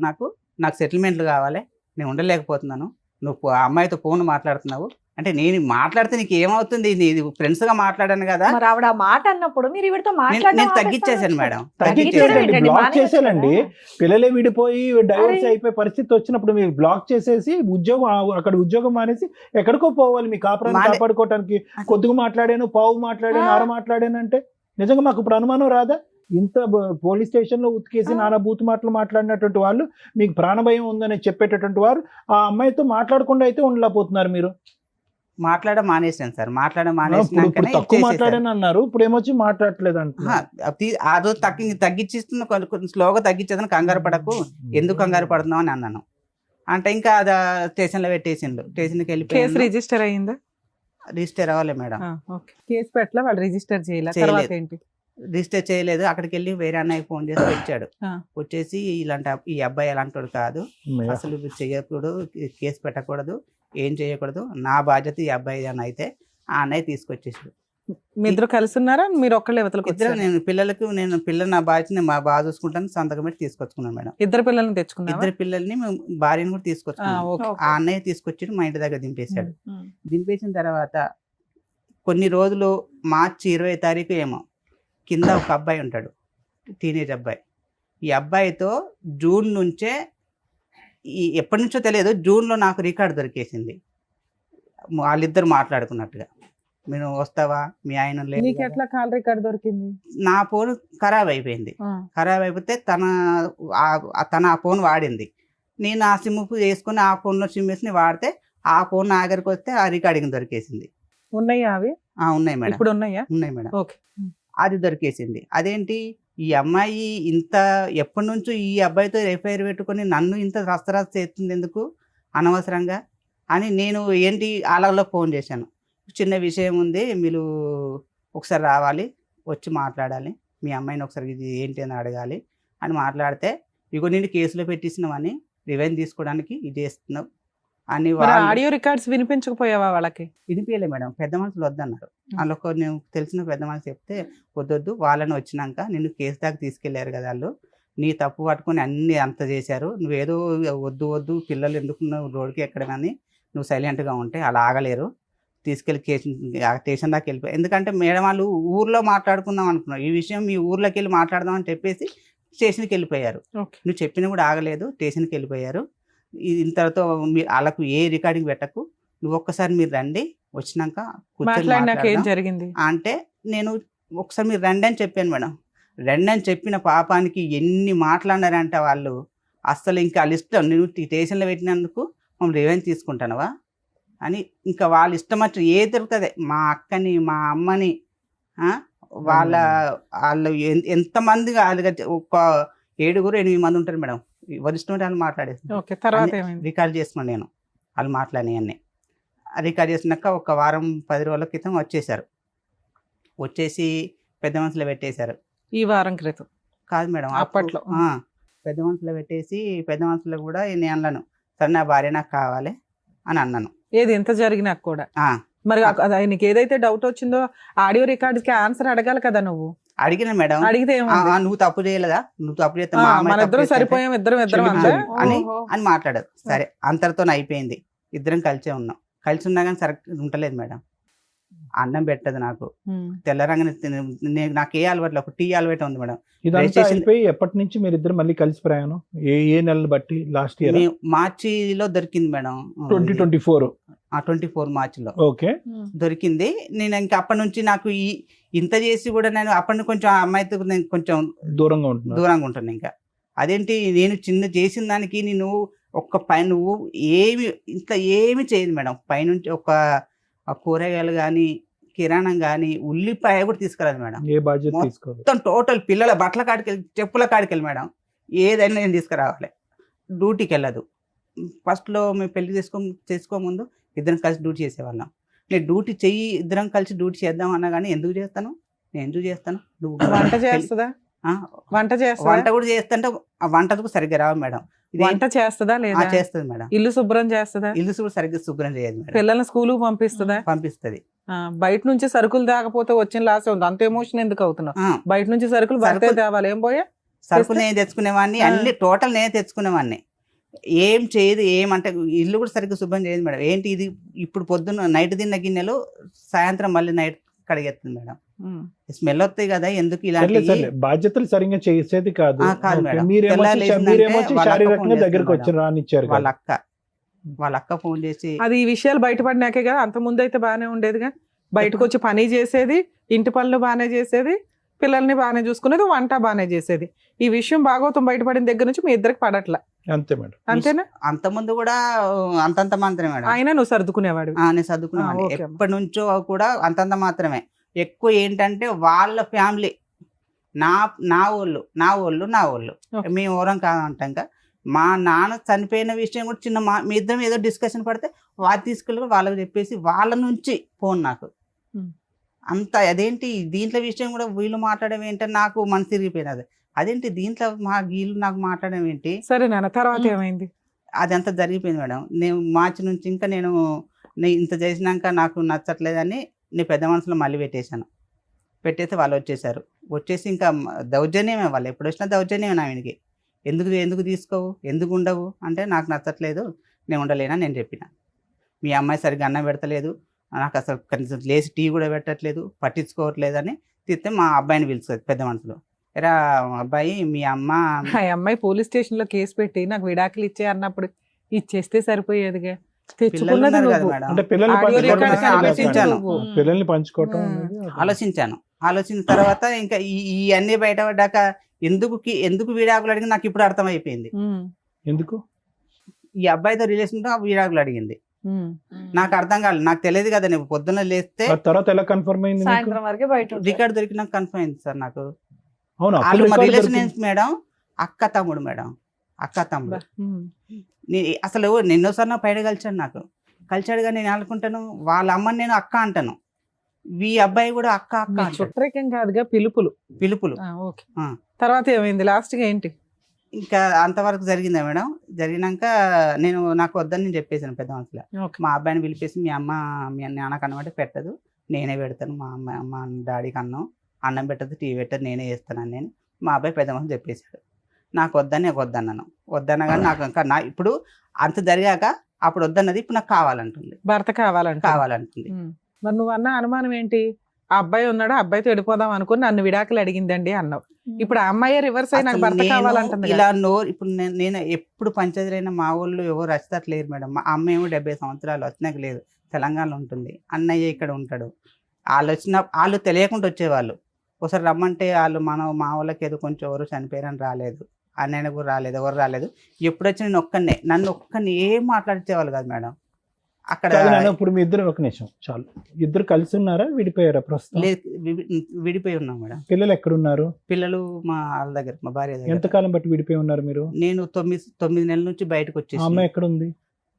Speaker 4: నాకు సెటిల్మెంట్లు కావాలి, నేను ఉండలేకపోతున్నాను, నువ్వు ఆ అమ్మాయితో ఫోన్ మాట్లాడుతున్నావు అంటే, నేను మాట్లాడితే నీకు ఏమవుతుంది, నీది ఫ్రెండ్స్ గా మాట్లాడాను కదా.
Speaker 2: మరి ఆవిడ ఆ మాట అన్నప్పుడు మీరు ఈవిడతో
Speaker 4: నేను
Speaker 2: మాట్లాడడం
Speaker 4: తగ్గించేసాను మేడం.
Speaker 5: తగ్గించేసేయండి, బ్లాక్ చేసేయాలండి.
Speaker 2: మానేయొచ్చు
Speaker 5: పిల్లలే విడిపోయి డైవర్స్
Speaker 2: అరే.
Speaker 5: అయిపోయే పరిస్థితి వచ్చినప్పుడు మీరు బ్లాక్ చేసేసి అక్కడ ఉద్యోగం మానేసి ఎక్కడికో పోవాలి. మీ కాపురాన్ని కాపాడుకోవటానికి కొద్దిగా మాట్లాడాను, పావు మాట్లాడాను, అర మాట్లాడాను అంటే నిజంగా మాకు ఇప్పుడు అనుమానం రాదా? ఇంత పోలీస్ స్టేషన్ లో ఉతికేసి నానా బూతు మాటలు మాట్లాడినటువంటి వాళ్ళు, మీకు ప్రాణభయం ఉందని చెప్పేటటువంటి వారు ఆ అమ్మాయితో మాట్లాడకుండా అయితే ఉండలేకపోతున్నారు. మీరు
Speaker 4: మానేసాను సార్,
Speaker 5: ఇప్పుడు తక్కువ మాట్లాడాను అన్నారు, ఇప్పుడు ఏమొచ్చి మాట్లాడట్లేదు అంటున్నారు.
Speaker 4: ఆ రోజు తగ్గించిస్తున్న కొంచెం స్లోగా తగ్గించేదని, కంగారు పడకు, ఎందుకు కంగారు పడుతున్నావు అని అన్నాను. అంటే ఇంకా అది స్టేషన్ లో పెట్టేసిండు. స్టేషన్కి వెళ్ళిపోయి
Speaker 3: కేసు రిజిస్టర్ అయ్యిందా?
Speaker 4: రిజిస్టర్ అవ్వాలి మేడం.
Speaker 3: కేసు పెట్టలా, వాళ్ళు రిజిస్టర్ చేయలేదు. తర్వాత ఏంటి?
Speaker 4: రిజిస్టర్ చేయలేదు. అక్కడికి వెళ్ళి వేరే అన్నయ్య ఫోన్ చేసి వచ్చాడు. వచ్చేసి ఈ అబ్బాయి ఎలాంటి కాదు, అసలు చెయ్యకూడదు, కేసు పెట్టకూడదు, ఏం చేయకూడదు, నా బాధ్యత ఈ అబ్బాయి అని అయితే ఆ అన్నయ్య తీసుకొచ్చేసాడు.
Speaker 3: మీ ఇద్దరు కలిసి ఉన్నారా, మీరు ఒక్కళ్ళే
Speaker 4: ఇద్దరు? నేను పిల్లలు నా బాధ్యత మా బాగా చూసుకుంటాను, సంతకం పెట్టి తీసుకొచ్చుకున్నాను మేడం.
Speaker 3: ఇద్దరు పిల్లల్ని తెచ్చుకున్నా?
Speaker 4: ఇద్దరు పిల్లల్ని, భార్యను కూడా తీసుకొచ్చుకున్నాను. ఆ అన్నయ్య తీసుకొచ్చి మా ఇంటి దగ్గర దింపేశాడు. దింపేసిన తర్వాత కొన్ని రోజులు మార్చి 20వ తారీఖు ఏమో, కింద ఒక అబ్బాయి ఉంటాడు, టీనేజ్ అబ్బాయి. ఈ అబ్బాయితో జూన్ నుంచే, ఎప్పటి నుంచో తెలియదు, జూన్లో నాకు రికార్డు దొరికేసింది. వాళ్ళిద్దరు మాట్లాడుకున్నట్టుగా, నేను వస్తావా, మీ ఆయన లేదు.
Speaker 3: నీకు ఎట్లా కాల్ రికార్డ్ దొరికింది?
Speaker 4: నా ఫోన్ ఖరాబ్ అయిపోయింది. ఖరాబ్ అయిపోతే తన ఆ ఫోన్ వాడింది. నేను ఆ సిమ్ వేసుకుని ఆ ఫోన్లో సిమ్ వేసి వాడితే ఆ ఫోన్ నా దగ్గరికి వస్తే ఆ రికార్డింగ్ దొరికేసింది.
Speaker 3: ఉన్నాయా అవి?
Speaker 4: ఉన్నాయి మేడం,
Speaker 3: ఇప్పుడు ఉన్నాయా?
Speaker 4: ఉన్నాయి మేడం.
Speaker 3: ఓకే.
Speaker 4: అది దొరికేసింది. అదేంటి ఈ అమ్మాయి ఇంత ఎప్పటి నుంచో ఈ అబ్బాయితో ఎఫ్ఐఆర్ పెట్టుకొని నన్ను ఇంత రస్తరాస్త చేస్తుంది ఎందుకు అనవసరంగా అని నేను ఏంటి వాళ్ళలో ఫోన్ చేశాను. చిన్న విషయం ఉంది, మీరు ఒకసారి రావాలి, వచ్చి మాట్లాడాలి, మీ అమ్మాయిని ఒకసారి ఇది ఏంటి అని అడగాలి అని మాట్లాడితే, ఇగో నేను కేసులో పెట్టిస్తున్నామని రివెంజ్ తీసుకోవడానికి ఇది చేస్తున్నావు అని
Speaker 3: ఆడియో రికార్డ్స్ వినిపించకపోయావా వాళ్ళకి?
Speaker 4: వినిపించలే మేడం. పెద్ద మనుషులు వద్దన్నారు. అందులో నేను తెలిసిన పెద్ద మనుషులు చెప్తే వద్దొద్దు, వాళ్ళని వచ్చినాక నిన్ను కేసు దాకా తీసుకెళ్లారు కదా వాళ్ళు, నీ తప్పు పట్టుకొని అన్ని అంత చేశారు, నువ్వేదో వద్దు వద్దు పిల్లలు ఎందుకు రోడ్డుకి ఎక్కడమని నువ్వు సైలెంట్గా ఉంటే అలా ఆగలేరు, తీసుకెళ్ళి స్టేషన్ దాకా వెళ్ళిపోయి. ఎందుకంటే మేడం వాళ్ళు ఊర్లో మాట్లాడుకుందాం అనుకున్నారు, ఈ విషయం మీ ఊర్లోకి వెళ్ళి మాట్లాడదాం అని చెప్పేసి స్టేషన్కి వెళ్ళిపోయారు. నువ్వు చెప్పినా కూడా ఆగలేదు, స్టేషన్కి వెళ్ళిపోయారు. ఇంతతో వాళ్ళకు ఏ రికార్డింగ్ పెట్టకు, నువ్వు ఒక్కసారి మీరు రండి, వచ్చినాక
Speaker 3: ఏం జరిగింది
Speaker 4: అంటే నేను ఒకసారి మీరు రండి అని చెప్పాను మేడం. రండి అని చెప్పిన పాపానికి ఎన్ని మాట్లాడారంటే వాళ్ళు అస్సలు ఇంకా వాళ్ళ ఇష్టం, నువ్వు స్టేషన్లో పెట్టినందుకు మనం రివెంజ్ తీసుకుంటానవా అని ఇంకా వాళ్ళ ఇష్టం వచ్చి ఏ దొరుకుతుంది, మా అక్కని మా అమ్మని వాళ్ళు ఎంతమంది ఒక 7-8 మంది ఉంటారు మేడం, వరిష్ఠ వాళ్ళు మాట్లాడేసి రికార్డ్ చేసుకున్నాను నేను. వాళ్ళు మాట్లాడినవన్నీ రికార్డ్ చేసినాక ఒక వారం 10 రోజుల క్రితం వచ్చేసారు. వచ్చేసి పెద్ద మనుషులు పెట్టేశారు.
Speaker 3: ఈ వారం క్రితం
Speaker 4: కాదు మేడం,
Speaker 3: అప్పట్లో
Speaker 4: పెద్ద మనుషులు పెట్టేసి పెద్ద మనుషులు కూడా నేను అన్నాను, సరే నా భార్య నాకు కావాలి అని అన్నాను.
Speaker 3: ఏది ఎంత జరిగినా కూడా మరి నీకు ఏదైతే డౌట్ వచ్చిందో ఆడియో రికార్డ్స్ కి ఆన్సర్ అడగాలి కదా నువ్వు.
Speaker 4: అడిగిన మేడం,
Speaker 3: అడిగితే
Speaker 4: నువ్వు తప్పు చేయలేదా, నువ్వు తప్పు చేస్తే
Speaker 3: మన ఇద్దరం సరిపోయాం, ఇద్దరం
Speaker 4: అని మాట్లాడారు. సరే అంతటితో అయిపోయింది, ఇద్దరం కలిసే ఉన్నాం. కలిసి ఉన్నా కానీ సరే ఉంటలేదు మేడం. అన్నం పెట్టదు నాకు, తెల్లరంగానే నాకు ఏ అలవాట్లు, ఒక టీ అలవాటు ఉంది మేడం.
Speaker 5: ఇదంతా అయిపోయి ఎప్పటి నుంచి మీరు ఇద్దరు మళ్ళీ కలిసి ప్రయాణం? ఏ నెలలు బట్టి? లాస్ట్ ఇయర్
Speaker 4: మార్చిలో దొరికింది మేడం,
Speaker 5: 2024
Speaker 4: మార్చిలో
Speaker 5: ఓకే
Speaker 4: దొరికింది. నేను ఇంకా అప్పటి నుంచి నాకు ఇంత చేసి కూడా నేను అప్పటి నుంచి కొంచెం అమ్మాయితో నేను కొంచెం దూరంగా ఉంటాను. ఇంకా అదేంటి నేను చిన్న చేసిన దానికి నేను నువ్వు ఏమి చేయదు మేడం. పైనుంచి ఒక కూరగాయలు కానీ కిరాణం కానీ ఉల్లిపాయ కూడా తీసుకురాదు మేడం.
Speaker 5: ఏ బాధ్యత తీసుకోదు.
Speaker 4: మొత్తం టోటల్ పిల్లల బట్టల కాడికి వెళ్ళి చెప్పుల కాడికి వెళ్ళి మేడం ఏదైనా నేను తీసుకురావాలి. డ్యూటీకి వెళ్ళదు. ఫస్ట్లో మేము పెళ్లి చేసుకోముందు ఇద్దరం కలిసి డ్యూటీ చేసేవాళ్ళం. నేను డ్యూటీ ఇద్దరం కలిసి డ్యూటీ చేద్దాం అన్నా కానీ నేను ఎందుకు చేస్తాను నువ్వు
Speaker 3: వంట చేస్తుందా?
Speaker 4: వంట కూడా చేస్తుంటే ఆ వంటకు సరిగ్గా రావు మేడం.
Speaker 3: వంట చేస్తుందా లేదా?
Speaker 4: చేస్తుంది మేడం.
Speaker 3: ఇల్లు శుభ్రం చేస్తుందా?
Speaker 4: ఇల్లు సరిగ్గా శుభ్రం చేయదు మేడం.
Speaker 3: పిల్లల్ని స్కూల్ పంపిస్తుందా?
Speaker 4: పంపిస్తుంది.
Speaker 3: బయట నుంచి సరుకులు తేకపోతే వచ్చిన లాస్ ఉంది, అంత ఎమోషన్ ఎందుకు అవుతున్నావు? బయట నుంచి సరుకులు తేవాలి, ఏం పోయా
Speaker 4: సరుకులు నేను తెచ్చుకునేవాడిని, అన్ని టోటల్ నేనే తెచ్చుకునేవాడిని. ఏం చేయదు, ఏమంటే ఇల్లు కూడా సరిగ్గా శుభ్రం చేయదు మేడం. ఏంటి ఇది ఇప్పుడు పొద్దున్న నైట్ తిన్న గిన్నెలు సాయంత్రం మళ్ళీ నైట్ కడిగేస్తుంది మేడం. స్మెల్ వస్తాయి కదా, ఎందుకు ఇలాంటి
Speaker 5: బాధ్యతలు సరిగ్గా చేసేది కాదు
Speaker 4: మేడం.
Speaker 5: దగ్గరకు వచ్చి రానిచ్చారు.
Speaker 4: వాళ్ళ అక్క ఫోన్ చేసి
Speaker 3: అది ఈ విషయాలు బయటపడినాకే కదా, అంత ముందు అయితే బాగానే ఉండేదిగా. బయటకు వచ్చి పని చేసేది, ఇంటి పనులు బాగానే చేసేది, పిల్లల్ని బాగానే చూసుకునేది, వంట బాగానే చేసేది. ఈ విషయం భాగవతం బయటపడిన దగ్గర నుంచి మీ ఇద్దరికి పడట్లా.
Speaker 5: అంతే మేడం.
Speaker 3: అంతేనా?
Speaker 4: అంత ముందు కూడా అంతంత మాత్రమే మేడం.
Speaker 3: అయినా నువ్వు సర్దుకునేవాడు?
Speaker 4: నేను సర్దుకునేవాడు ఎప్పటి నుంచో కూడా అంతంత మాత్రమే. ఎక్కువ ఏంటంటే వాళ్ళ ఫ్యామిలీ నా వాళ్ళు మేము ఎవరం కాదంటాం. మా నాన్న చనిపోయిన విషయం కూడా చిన్న మీ ఇద్దరం ఏదో డిస్కషన్ పడితే వాళ్ళు తీసుకెళ్ళి వాళ్ళకి చెప్పేసి వాళ్ళ నుంచి ఫోన్ నాకు అంత. అదేంటి దీంట్లో విషయం కూడా వీళ్ళు మాట్లాడడం ఏంటని నాకు మనసు తిరిగిపోయినది. అదేంటి దీంట్లో వీళ్ళు నాకు మాట్లాడడం ఏంటి?
Speaker 3: సరే నాన్న, తర్వాత ఏమైంది?
Speaker 4: అదంతా జరిగిపోయింది మేడం. నేను మార్చి నుంచి ఇంకా నేను ఇంత చేసినాక నాకు నచ్చట్లేదని నేను పెద్ద మనసులో మళ్ళీ పెట్టేసి వాళ్ళు వచ్చేసి ఇంకా దౌర్జన్యమే, వాళ్ళు ఎప్పుడు వచ్చినా దౌర్జన్యమే. నా వీనికి ఎందుకు తీసుకోవు, ఎందుకు ఉండవు అంటే నాకు నచ్చట్లేదు, నేను ఉండలేనని నేను చెప్పిన. మీ అమ్మాయి సరిగ్గా అన్నం పెడతలేదు, నాకు అసలు కనీసం లేచి టీ కూడా పెట్టట్లేదు, పట్టించుకోవట్లేదని తిస్తే మా అబ్బాయిని పిలుస్తుంది పెద్ద మనసులో. ఎరా అబ్బాయి, మీ అమ్మాయి
Speaker 3: పోలీస్ స్టేషన్ లో కేసు పెట్టి నాకు విడాకులు ఇచ్చే అన్నప్పుడు ఇచ్చేస్తే సరిపోయేదిగా.
Speaker 4: ఆలోచించిన తర్వాత ఇంకా ఈ అన్ని బయటపడ్డాక ఎందుకు విడాకులు అడిగింది నాకు ఇప్పుడు అర్థమైపోయింది.
Speaker 5: ఎందుకు
Speaker 4: ఈ అబ్బాయితో రిలేషన్ తో విడాకులు అడిగింది. నాకు అర్థం కాలేదు, నాకు తెలియదు కదా. నేను పొద్దున్న లేస్తే
Speaker 5: ఆ తర్వాత ఎలా కన్ఫర్మ్ అయింది మీకు?
Speaker 6: సాయంత్రం వరకే బయట ఉంటారు.
Speaker 4: రికార్డ్ దొరికినాక కన్ఫర్మ్ అయింది సార్ నాకు.
Speaker 5: అవును, అప్పుడు
Speaker 4: వాళ్ళు మా
Speaker 5: record
Speaker 4: రిలేషన్
Speaker 5: దొరికింది.
Speaker 4: మేడం, అక్క తమ్ముడు మేడం, అక్క తమ్ముడు. అసలు ఎన్నోసార్లు నా పైన కలిచాడు, నాకు కలిచాడు. కానీ నేను అనుకుంటాను వాళ్ళ అమ్మని నేను అక్క అంటాను, ఈ అబ్బాయి కూడా అక్క అక్క అంటాడు.
Speaker 3: చుట్టరికం కాదుగా, పిలుపులు.
Speaker 4: పిలుపులు.
Speaker 3: ఓకే.
Speaker 4: ఆ.
Speaker 3: తర్వాత ఏమైంది లాస్ట్ గా ఏంటి?
Speaker 4: ఇంకా అంతవరకు జరిగిందా మేడం. జరిగినాక నాకు వద్దని నేను చెప్పేసాను పెద్ద మనసులో.
Speaker 3: ఓకే.
Speaker 4: మా అబ్బాయిని పిలిపేసి మీ అమ్మ మీ నాన్నకు అన్నమాట పెట్టదు, నేనే పెడతాను. మా డాడీకి అన్నం పెట్టదు, టీవీ పెట్టదు, నేనే చేస్తానని నేను మా అబ్బాయి పెద్ద మనసు చెప్పేశాడు. నాకు వద్దన్నాను. వద్దన్నా నాకు ఇంకా ఇప్పుడు అంత జరిగాక అప్పుడు వద్దన్నది ఇప్పుడు నాకు కావాలంటుంది.
Speaker 3: భర్త
Speaker 4: కావాలంటుంది.
Speaker 3: మరి నువ్వు అన్న అనుమానం ఏంటి? ఆ అబ్బాయి ఉన్నాడు, ఆ అబ్బాయితో వెళ్ళిపోదాం అనుకుని నన్ను విడాకులు అడిగిందండి అన్నావు. ఇప్పుడు ఆ అమ్మాయి రివర్స్ అయ్యి నాకు భర్త కావాలంటుంది.
Speaker 4: ఇలా ఇప్పుడు నేను ఎప్పుడు పంచాయతీలైనా మా ఊళ్ళు ఎవరు వచ్చేటట్లేరు మేడం. మా అమ్మ ఏమో 70 సంవత్సరాలు వచ్చినాక లేదు, తెలంగాణలో ఉంటుంది. అన్నయ్య ఇక్కడ ఉంటాడు. వాళ్ళు తెలియకుండా వచ్చేవాళ్ళు. ఒకసారి రమ్మంటే వాళ్ళు మా వాళ్ళకి ఏదో కొంచెం ఎవరు చనిపోయారని రాలేదు, అన్నయ్య కూడా రాలేదు, ఎవరు రాలేదు. ఎప్పుడు వచ్చి నన్ను ఒక్కని ఏం మాట్లాడితేవాళ్ళు కాదు మేడం. అక్కడ
Speaker 5: ఇప్పుడు మీ ఇద్దరు ఒక నిమిషం చాలు, ఇద్దరు కలిసి ఉన్నారా, విడిపోయారా ప్రస్తుతం?
Speaker 4: విడిపోయి ఉన్నాం మేడం.
Speaker 5: పిల్లలు ఎక్కడున్నారు?
Speaker 4: పిల్లలు మా వాళ్ళ దగ్గర, మా భార్య దగ్గర.
Speaker 5: ఎంతకాలం బట్టి విడిపోయి ఉన్నారు మీరు?
Speaker 4: నేను 9 నెలల నుంచి బయటకు వచ్చేసి.
Speaker 5: అమ్మాయి ఎక్కడ ఉంది?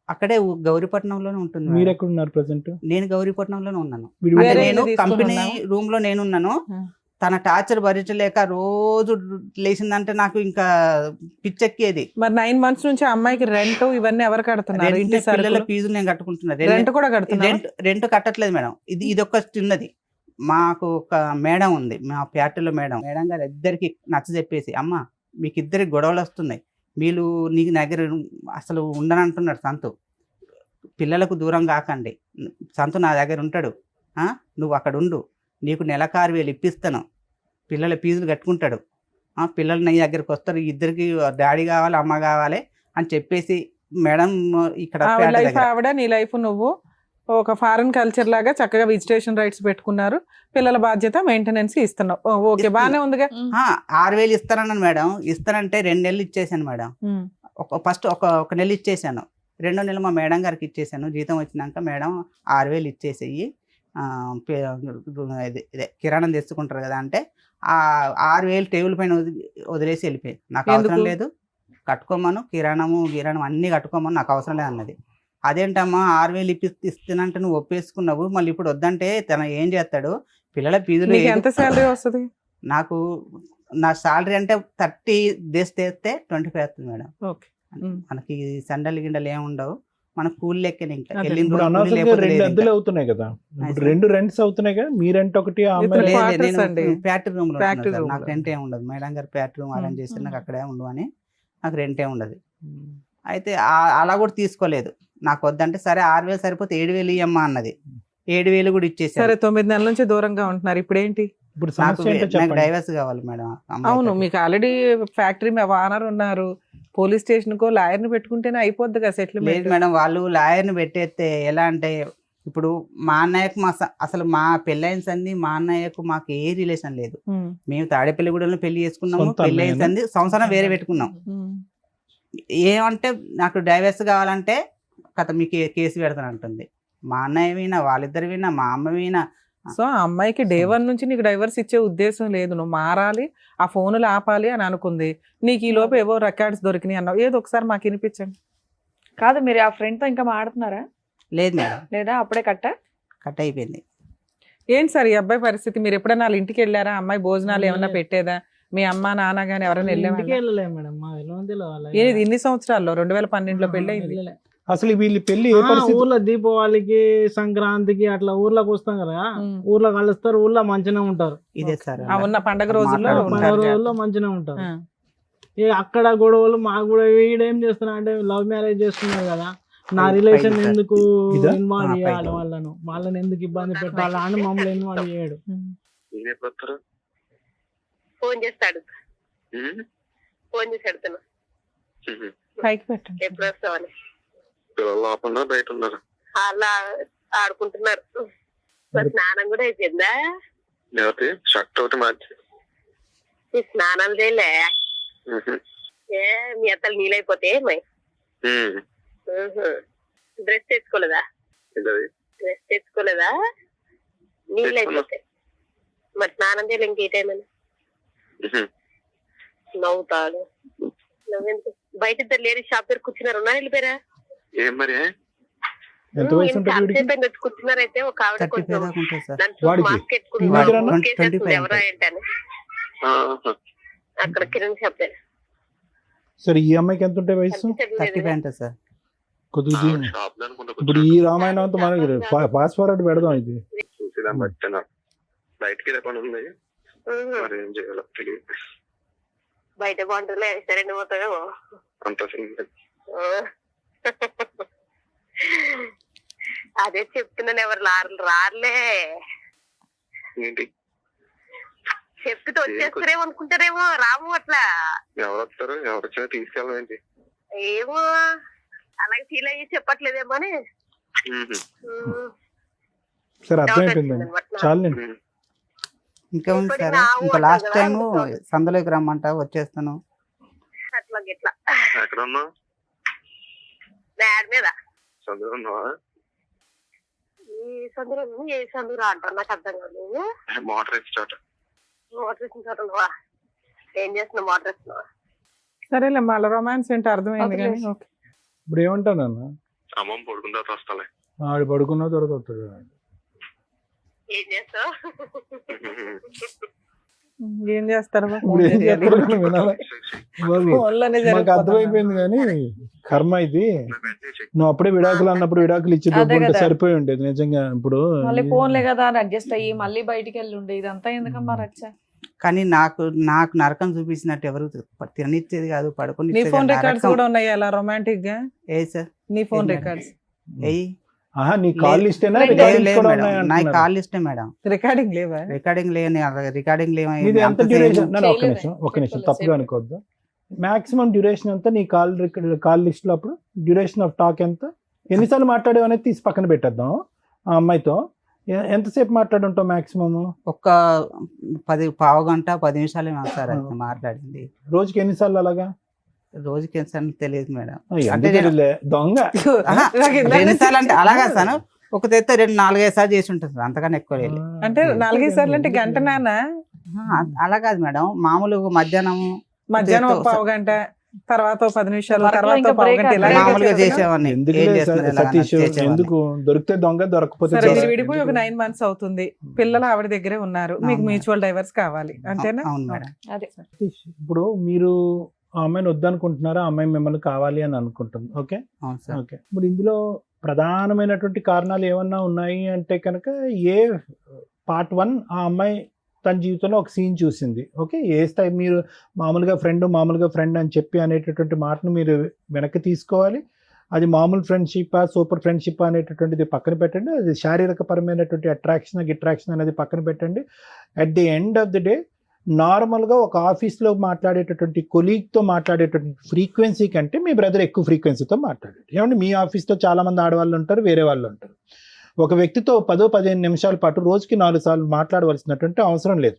Speaker 4: అక్కడే గౌరీపట్నంలోనే ఉంటుంది.
Speaker 5: మీరు ఎక్కడ ఉన్నారు ప్రెసెంట్?
Speaker 4: నేను గౌరీపట్నంలోనే ఉన్నాను.
Speaker 5: విడిపోయి-
Speaker 4: నేను కంపెనీ రూమ్ లో నేనున్నాను. తన టార్చర్ భరించలేక రోజు లేచిందంటే నాకు ఇంకా పిచ్చెక్కేది.
Speaker 3: మరి 9 months నుంచి అమ్మాయికి రెంట్ ఇవన్నీ ఎవరు కడుతున్నారు? ఇంటి
Speaker 4: పిల్లల ఫీజులు నేను కట్టుకుంటున్నాను.
Speaker 3: రెంట్ కూడా కడుతున్నా?
Speaker 4: Rent కట్టట్లేదు madam. ఇది ఒక చిన్నది. మాకు ఒక మేడం ఉంది, మా ఫ్యాక్టరీలో మేడం గారు ఇద్దరికి నచ్చ చెప్పేసి, అమ్మ మీకు ఇద్దరికి గొడవలు వస్తున్నాయి, మీరు నీకు దగ్గర అసలు ఉండనంటున్నాడు సంతు, పిల్లలకు దూరం కాకండి, సంతు నా దగ్గర ఉంటాడు, నువ్వు అక్కడ ఉండు, నీకు నెలకు 6,000 ఇప్పిస్తాను, పిల్లల ఫీజులు కట్టుకుంటాడు, పిల్లలు నీ దగ్గరికి వస్తారు, ఇద్దరికి డాడీ కావాలి అమ్మ కావాలి అని చెప్పేసి మేడం ఇక్కడ
Speaker 3: లైఫ్ ఆవిడ, నీ లైఫ్ నువ్వు ఒక ఫారెన్ కల్చర్ లాగా చక్కగా విజిటేషన్ రైట్స్ పెట్టుకున్నారు, పిల్లల బాధ్యత మెయింటెనెన్స్ ఇస్తున్నావు. ఓకే, బానే ఉందిగా.
Speaker 4: 6,000 ఇస్తానన్నాను మేడం. ఇస్తానంటే 2 నెలలు ఇచ్చేసాను మేడం. ఫస్ట్ ఒక నెల ఇచ్చేసాను, 2వ నెల మా మేడం గారికి ఇచ్చేసాను. జీతం వచ్చినాక మేడం 6,000 ఇచ్చేసేయి, కిరాణం తెచ్చుకుంటారు కదా అంటే, ఆ 6,000 టేబుల్ పైన వదిలేసి వెళ్ళిపోయింది. నాకు అవసరం లేదు, కట్టుకోమను, కిరాణము అన్ని కట్టుకోమని, నాకు అవసరం లేదు అన్నది. అదేంటమ్మా 6,000 ఇస్తానంటే నువ్వు ఒప్పేసుకున్నావు, మళ్ళీ ఇప్పుడు వద్దంటే తన ఏం చేస్తాడు, పిల్లల ఫీజులు.
Speaker 3: ఎంత శాలరీ వస్తుంది?
Speaker 4: నాకు నా శాలరీ అంటే 30 డేస్ చేస్తే 25 వస్తుంది మేడం. మనకి సండలు గిండలు ఏమి ఉండవు, మన కూలి లెక్కనే. ఇంకా
Speaker 5: అద్దెలు అవుతున్నాయి కదా, ఇప్పుడు 2 రెంట్స్ అవుతున్నాయి కదా, మీ రెంట్ ఒకటి,
Speaker 4: ఫ్యాక్టరీ రూమ్ లో నాకు రెంట్ ఏమి ఉండదు. మేడం గారు ఫ్యాక్టరీ రూమ్ అరేంజ్ చేస్తే నాకు అక్కడే ఉండవు అని నాకు రెంట్ ఏమి ఉండదు. అయితే అలా కూడా తీసుకోలేదు, నాకు వద్దంటే సరే 6,000 సరిపోతే 7,000 ఇయ్యమ్మా అన్నది. 7,000 కూడా ఇచ్చేసారు.
Speaker 3: సరే 9 నెలల నుంచి దూరంగా ఉంటున్నారు, ఇప్పుడు ఏంటి?
Speaker 4: నాకు డైవర్స్ కావాలి మేడం.
Speaker 3: అవును, మీకు ఆల్రెడీ ఫ్యాక్టరీ ఓనర్ ఉన్నారు, పోలీస్ స్టేషన్ కో లాయర్ ని పెట్టుకుంటేనే అయిపోద్ది కదా సెటిల్మెంట్.
Speaker 4: లేదు మేడం, వాళ్ళు లాయర్ ని పెట్టేస్తే ఎలా అంటే, ఇప్పుడు మా అన్నయ్యకు అసలు మా పెళ్ళైన సంది మా అన్నయ్యకు మాకు ఏ రిలేషన్ లేదు. మేము తాడేపల్లిగూడెంలో పెళ్లి చేసుకున్నాము, పెళ్ళైన సంది సంవత్సరం వేరే పెట్టుకున్నాం. ఏమంటే నాకు డైవర్స్ కావాలంటే కథ మీకు కేసు పెడతాను అంటుంది. మా అన్నయ్య వినా, వాళ్ళిద్దరు వినా, మా అమ్మ వినా.
Speaker 3: సో ఆ అమ్మాయికి డే 1 నుంచి నీకు డైవర్స్ ఇచ్చే ఉద్దేశం లేదు, నువ్వు మారాలి, ఆ ఫోన్లు ఆపాలి అని అనుకుంది. నీకు ఈ లోపు ఏవో రికార్డ్స్ దొరికినాయి అన్నావు, ఏదో ఒకసారి మాకు వినిపించండి.
Speaker 6: కాదు, మీరు ఆ ఫ్రెండ్ తో ఇంకా మాడుతున్నారా?
Speaker 4: లేదు మేడం.
Speaker 6: లేదా అప్పుడే
Speaker 4: కట్ అయిపోయింది.
Speaker 3: ఏంటి సార్ ఈ అబ్బాయి పరిస్థితి? మీరు ఎప్పుడైనా వాళ్ళ ఇంటికి వెళ్ళారా? అమ్మాయి భోజనాలు ఏమన్నా పెట్టేదా? మీ అమ్మ నాన్న గానీ ఎవరైనా వెళ్ళేది? ఇన్ని సంవత్సరాల్లో 2012లో పెళ్లి అయింది.
Speaker 5: అసలు వీళ్ళు పెళ్లి
Speaker 7: ఊర్లో దీపావళికి, సంక్రాంతికి అట్లా ఊర్లోకి వస్తాం కదా, ఊర్లో కలుస్తారు, ఊర్లో మంచిగా ఉంటారు.
Speaker 4: ఇదే సార్
Speaker 3: ఉన్న పండగ రోజుల్లో
Speaker 7: మంచిగా ఉంటారు. అక్కడ గొడవలు మాకు కూడా, వీడేం చేస్తున్నా అంటే లవ్ మ్యారేజ్ చేస్తున్నారు కదా, నా రిలేషన్ ఎందుకు ఇన్వాల్వ్ చేయాలి, వాళ్ళని ఎందుకు ఇబ్బంది పెట్టాలి అని మమ్మల్ని ఇన్వాల్వ్ చేయడు.
Speaker 8: ఫోన్ చేస్తాడు,
Speaker 3: పైకి పెట్టండి.
Speaker 8: ఎప్పుడు వస్తావని
Speaker 9: పిల్లలు బయట ఉన్నారు,
Speaker 8: అలా ఆడుకుంటున్నారు. స్నానం కూడా అయిపోయిందా?
Speaker 9: షర్ట్ ఒకటి మార్చి
Speaker 8: స్నానం చేయలే? ఏ మీ అత్తలు నీళ్ళైపోతే డ్రెస్ తెచ్చుకోలేదా?
Speaker 9: ఏంటది?
Speaker 8: డ్రెస్ తెచ్చుకోలేదా? నీళ్ళు అయిపోతాయి మరి స్నానం చేయాలి ఇంకే టైం అని నవ్వుతాడు. నువ్వెందుకు బయట ఇద్దరు లేడీస్ షాప్ దగ్గర కూర్చున్నారు, ఉన్నా వెళ్ళిపోయారా?
Speaker 9: ఏం మరి
Speaker 5: ఎంత వయసు ఉంటుంది వీడికి?
Speaker 8: కూర్చున్నారైతే ఒక ఆవిడ
Speaker 4: 35
Speaker 8: కొంచెం
Speaker 4: దాకా ఉంటుంది సార్.
Speaker 5: వాడికి?
Speaker 8: మాస్క్
Speaker 5: teenager అన్నా?
Speaker 8: ఎట్టుకుంది ఎవరా ఏంటని అక్కడ కిరణ్ షాప్ దగ్గర.
Speaker 5: సరే ఈ అమ్మాయికి ఎంత ఉంటాయి వయసు?
Speaker 4: 35 ఉంటుంది సార్.
Speaker 5: కొద్దిగా
Speaker 9: షాప్ లో అనుకుంటా
Speaker 5: ఇప్పుడు ఈ రామాయణం అంతా మనకి ఫాస్ట్ ఫార్వర్డ్ పెడదాం ఇది.
Speaker 9: చూసేదాన్ని బట్టి నాకు బయటకి పని ఉంది, మరి ఏం చేయాలో తెలియదు.
Speaker 8: బయట బాగుంటుందిలే, సరే పోతావేమో
Speaker 9: అంత సింగిల్.
Speaker 8: అదే చెప్తున్నాను, ఎవరు రారులే.
Speaker 9: ఏంటి
Speaker 8: చెప్తే వచ్చేస్తారేమో అనుకుంటారేమో, రాము అట్లా.
Speaker 9: ఎవరు వస్తారు, ఎవరు వచ్చినా తీసుకెళ్ళం ఏంటి?
Speaker 8: ఏమో అలాగే ఫీల్ అయ్యి చెప్పట్లేదేమో అని.
Speaker 5: సరే అర్థమైపోయిందండి, చాలండి.
Speaker 4: ఇంకా ఉంది సార్, ఇంకా లాస్ట్ టైం సందులోకి రమ్మంట వచ్చేస్తాను.
Speaker 8: అట్లా గిట్లా
Speaker 9: ఎక్కడ ఉన్నావు?
Speaker 8: డాడ్ మీద.
Speaker 9: చదువు ఉన్నావా?
Speaker 8: ఈ సందులో ఏ సందురా అంటారు నాకు అర్థం కాదు.
Speaker 9: మోటార్ వేసి చోట.
Speaker 8: మోటార్ వేసిన చోట ఉన్నావా? ఏం చేస్తున్నావు? మోటార్ వేస్తున్నావా?
Speaker 3: సరేలే, మళ్ళీ రొమాన్స్ ఏంటో అర్థమైంది కానీ ఓకే.
Speaker 5: ఇప్పుడు ఏమంటానన్న,
Speaker 9: అమ్మమ్మ పడుకున్న తర్వాత వస్తాలే.
Speaker 5: ఆడు పడుకున్న తర్వాత వస్తాడు.
Speaker 8: ఏం చేస్తావు?
Speaker 3: ఏం చేస్తారు
Speaker 5: ఇప్పుడు ఏం చేస్తారో వినాలి బాబు. మాకు అర్థమైపోయింది కానీ కర్మ ఇది. నువ్వు అప్పుడే విడాకులు అన్నప్పుడు విడాకులు ఇచ్చి దొబ్బుంటే సరిపోయి ఉండేది నిజంగా. ఇప్పుడు
Speaker 6: మళ్ళీ ఫోన్లే కదా అని అడ్జస్ట్ అయ్యి మళ్ళీ బయటికి వెళ్ళి ఉండే, ఇదంతా ఎందుకమ్మా రచ్చ?
Speaker 4: కానీ నాకు నరకం చూపించినట్టు ఎవరు తిననిచ్చేది కాదు, పడుకొని
Speaker 3: నీ ఫోన్ రికార్డ్స్ కూడా ఉన్నాయి అలా రొమాంటిక్ గా?
Speaker 4: ఏ సార్
Speaker 3: నీ ఫోన్ రికార్డ్స్
Speaker 5: నీ కాల్ లిస్టేనా?
Speaker 4: నా కాల్ లిస్టే మేడం.
Speaker 3: రికార్డింగ్ లేవా?
Speaker 4: రికార్డింగ్ లేని రికార్డింగ్
Speaker 5: ఇది ఎంత డ్యూరేషన్? ఒక నిమిషం తప్పుగా అనుకోవద్దు. మాక్సిమం డ్యూరేషన్ ఎంత నీ కాల్ లిస్ట్ లో? అప్పుడు డ్యూరేషన్ ఆఫ్ టాక్ ఎంత? ఎన్నిసార్లు మాట్లాడేవి అనేది తీసి పక్కన పెట్టేద్దాం. ఆ అమ్మాయితో ఎంతసేపు మాట్లాడుంటావు మాక్సిమం?
Speaker 4: ఒక 10 గంట 10 నిమిషాలు సార్ మాట్లాడింది.
Speaker 5: రోజుకి ఎన్నిసార్లు అలాగా?
Speaker 4: రోజుకి ఎన్నిసార్లు తెలియదు మేడం.
Speaker 5: అంటే దొంగ
Speaker 4: ఎన్నిసార్లు అంటే అలాగా సార్, ఒక తెత్తే 2-4-5 సార్లు చేసి ఉంటుంది సార్, అంతకన్నా ఎక్కువ లేదు.
Speaker 3: అంటే 4-5 సార్లు అంటే గంట నానా?
Speaker 4: అలా కాదు మేడం, మామూలుగా మధ్యాహ్నం
Speaker 3: ఒక పావు గంట, తర్వాత 10 నిమిషాలు, తర్వాత పావు గంట
Speaker 4: మామూలుగా చేసేవాడిని.
Speaker 5: ఎందుకు దొరికితే దొంగ, దొరకపోతే
Speaker 3: విడిపోయి ఒక 9 months అవుతుంది, పిల్లలు ఆవిడ దగ్గరే ఉన్నారు, మీకు మ్యూచువల్ డైవర్స్ కావాలి అంతేనా?
Speaker 4: అవును మేడం.
Speaker 3: అదే
Speaker 5: ఇప్పుడు మీరు ఆ అమ్మాయిని వద్దనుకుంటున్నారా, ఆ అమ్మాయి మిమ్మల్ని కావాలి అని అనుకుంటుంది. Okay okay. ఇప్పుడు ఇందులో ప్రధానమైనటువంటి కారణాలు ఏమన్నా ఉన్నాయి అంటే కనుక, పార్ట్ 1 ఆ అమ్మాయి తన జీవితంలో ఒక సీన్ చూసింది. ఓకే, ఏ స్థాయి మీరు మామూలుగా ఫ్రెండ్ అని చెప్పి అనేటటువంటి మాటను మీరు వెనక్కి తీసుకోవాలి. అది మామూలు ఫ్రెండ్షిప్, సూపర్ ఫ్రెండ్షిప్ అనేటటువంటిది పక్కన పెట్టండి. అది శారీరకపరమైనటువంటి అట్రాక్షన్ అనేది పక్కన పెట్టండి. At the end of the day నార్మల్గా ఒక ఆఫీస్లో మాట్లాడేటటువంటి కొలీగ్తో మాట్లాడేటటువంటి ఫ్రీక్వెన్సీ కంటే మీ బ్రదర్ ఎక్కువ ఫ్రీక్వెన్సీతో మాట్లాడాడు. ఏమంటే మీ ఆఫీస్లో చాలామంది ఆడవాళ్ళు ఉంటారు, వేరే వాళ్ళు ఉంటారు. ఒక వ్యక్తితో 10-15 నిమిషాల పాటు రోజుకి 4 సార్లు మాట్లాడవలసినటువంటి అవసరం లేదు.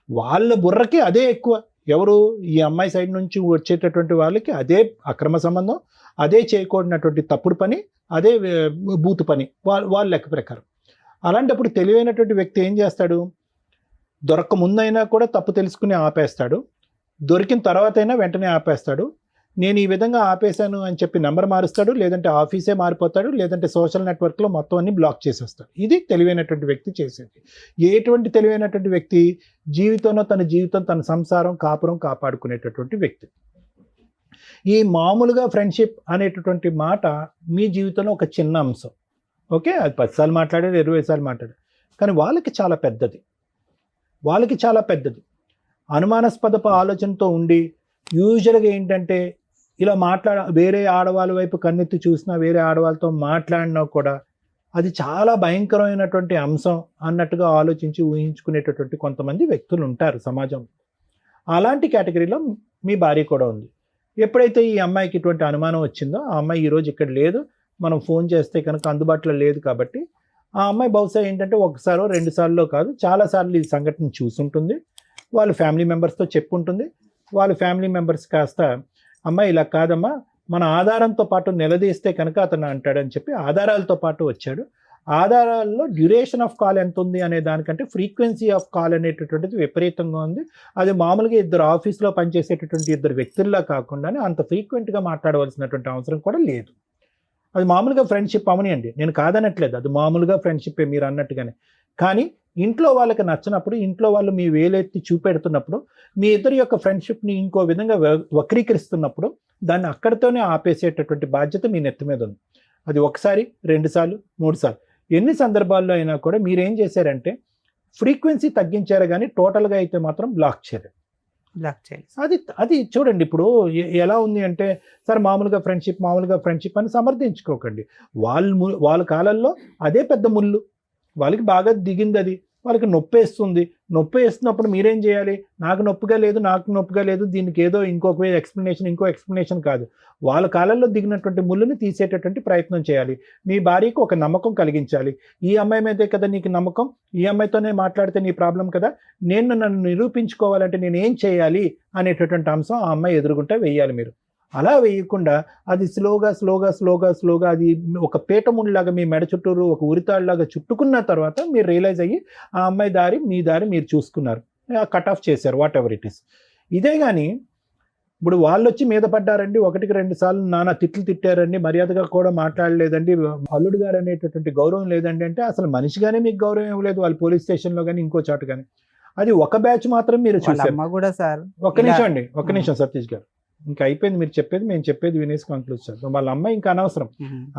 Speaker 5: వాళ్ళ బుర్రకి అదే ఎక్కువ. ఎవరు? ఈ అమ్మాయి సైడ్ నుంచి వచ్చేటటువంటి వాళ్ళకి అదే అక్రమ సంబంధం, అదే చేయకూడనటువంటి తప్పుడు పని, అదే బూతు పని వాళ్ళ లెక్క ప్రకారం. అలాంటప్పుడు తెలివైనటువంటి వ్యక్తి ఏం చేస్తాడు? దొరక్క ముందైనా కూడా తప్పు తెలుసుకుని ఆపేస్తాడు, దొరికిన తర్వాత అయినా వెంటనే ఆపేస్తాడు. నేను ఈ విధంగా ఆపేశాను అని చెప్పి నెంబర్ మారుస్తాడు, లేదంటే ఆఫీసే మారిపోతాడు, లేదంటే సోషల్ నెట్వర్క్లో మొత్తం అన్ని బ్లాక్ చేసేస్తాడు. ఇది తెలివైనటువంటి వ్యక్తి చేసేది. ఎటువంటి తెలివైనటువంటి వ్యక్తి? జీవితంలో తన సంసారం, కాపురం కాపాడుకునేటటువంటి వ్యక్తి. ఈ మామూలుగా ఫ్రెండ్షిప్ అనేటటువంటి మాట మీ జీవితంలో ఒక చిన్న అంశం. ఓకే, అది 10 సార్లు మాట్లాడారు, 20 సార్లు మాట్లాడారు, కానీ వాళ్ళకి చాలా పెద్దది. అనుమానాస్పద ఆలోచనతో ఉండి యూజువల్గా ఏంటంటే ఇలా వేరే ఆడవాళ్ళ వైపు కన్నెత్తి చూసినా, వేరే ఆడవాళ్ళతో మాట్లాడినా కూడా అది చాలా భయంకరమైనటువంటి అంశం అన్నట్టుగా ఆలోచించి ఊహించుకునేటటువంటి కొంతమంది వ్యక్తులు ఉంటారు సమాజంలో. అలాంటి కేటగిరీలో మీ భార్య కూడా ఉంది. ఎప్పుడైతే ఈ అమ్మాయికి ఇటువంటి అనుమానం వచ్చిందో, ఆ అమ్మాయి ఈరోజు ఇక్కడ లేదు, మనం ఫోన్ చేస్తే కనుక అందుబాటులో లేదు కాబట్టి ఆ అమ్మాయి బహుశా ఏంటంటే 1 సారో 2 సార్లో కాదు, చాలాసార్లు ఈ సంఘటన చూసుంటుంది. వాళ్ళ ఫ్యామిలీ మెంబర్స్తో చెప్పుంటుంది. వాళ్ళ ఫ్యామిలీ మెంబర్స్ కాస్త, అమ్మాయి ఇలా కాదమ్మా, మన ఆధారంతో పాటు నిలదీస్తే కనుక అతను అంటాడని చెప్పి ఆధారాలతో పాటు వచ్చాడు. ఆధారాల్లో డ్యూరేషన్ ఆఫ్ కాల్ ఎంత ఉంది అనే దానికంటే ఫ్రీక్వెన్సీ ఆఫ్ కాల్ అనేటటువంటిది విపరీతంగా ఉంది. అది మామూలుగా ఇద్దరు ఆఫీస్లో పనిచేసేటటువంటి ఇద్దరు వ్యక్తుల్లా కాకుండానే అంత ఫ్రీక్వెంట్గా మాట్లాడవలసినటువంటి అవసరం కూడా లేదు. అది మామూలుగా ఫ్రెండ్షిప్ అవనియండి, నేను కాదనట్లేదు, అది మామూలుగా ఫ్రెండ్షిప్పే మీరు అన్నట్టుగానే. కానీ ఇంట్లో వాళ్ళకి నచ్చినప్పుడు, ఇంట్లో వాళ్ళు మీ వేలెత్తి చూపెడుతున్నప్పుడు, మీ ఇద్దరి యొక్క ఫ్రెండ్షిప్ని ఇంకో విధంగా వక్రీకరిస్తున్నప్పుడు దాన్ని అక్కడితోనే ఆపేసేటటువంటి బాధ్యత మీ నెత్తి మీద ఉంది. అది ఒకసారి, 2 సార్లు, 3 సార్లు, ఎన్ని సందర్భాల్లో అయినా కూడా మీరేం చేశారంటే ఫ్రీక్వెన్సీ తగ్గించారు, కానీ టోటల్గా అయితే మాత్రం బ్లాక్ చేయలేదు. అది చూడండి. ఇప్పుడు ఎలా ఉంది అంటే, సార్ మామూలుగా ఫ్రెండ్షిప్ అని సమర్థించుకోకండి. వాళ్ళ కాలంలో అదే పెద్ద ముళ్ళు, వాళ్ళకి బాగా దిగింది, అది వాళ్ళకి నొప్పి వేస్తున్నప్పుడు మీరేం చేయాలి? నాకు నొప్పిగా లేదు, దీనికి ఏదో ఇంకొక ఎక్స్ప్లెనేషన్ కాదు. వాళ్ళ కాలంలో దిగినటువంటి ముళ్ళుని తీసేటటువంటి ప్రయత్నం చేయాలి. మీ భార్యకు ఒక నమ్మకం కలిగించాలి. ఈ అమ్మాయి మీదే కదా నీకు నమ్మకం, ఈ అమ్మాయితోనే మాట్లాడితే నీ ప్రాబ్లం కదా, నన్ను నిరూపించుకోవాలంటే నేను ఏం చేయాలి అనేటటువంటి అంశం ఆ అమ్మాయి ఎదురుగుంటే వేయాలి. మీరు అలా వేయకుండా అది స్లోగా అది ఒక పీటముండ్లాగా మీ మెడ చుట్టూరు ఒక ఉరితాడులాగా చుట్టుకున్న తర్వాత మీరు రియలైజ్ అయ్యి ఆ అమ్మాయి దారి మీ దారి మీరు చూసుకున్నారు, కట్ ఆఫ్ చేశారు, వాట్ ఎవర్ ఇట్ ఈస్. ఇదే కానీ ఇప్పుడు వాళ్ళు వచ్చి మీద పడ్డారండి, 1-2 సార్లు నానా తిట్లు తిట్టారండి, మర్యాదగా కూడా మాట్లాడలేదండి, అల్లుడు గారు అనేటటువంటి గౌరవం లేదండి అంటే అసలు మనిషిగానే మీకు గౌరవం ఇవ్వలేదు వాళ్ళు పోలీస్ స్టేషన్లో కానీ ఇంకో చోట కానీ. అది ఒక బ్యాచ్ మాత్రం మీరు చూసారు. ఒక్క నిమిషం సతీష్ గారు, ఇంకా అయిపోయింది మీరు చెప్పేది, మేము చెప్పేది వినేసి కంక్లూడ్ చేద్దాం. వాళ్ళ అమ్మాయి ఇంకా అనవసరం.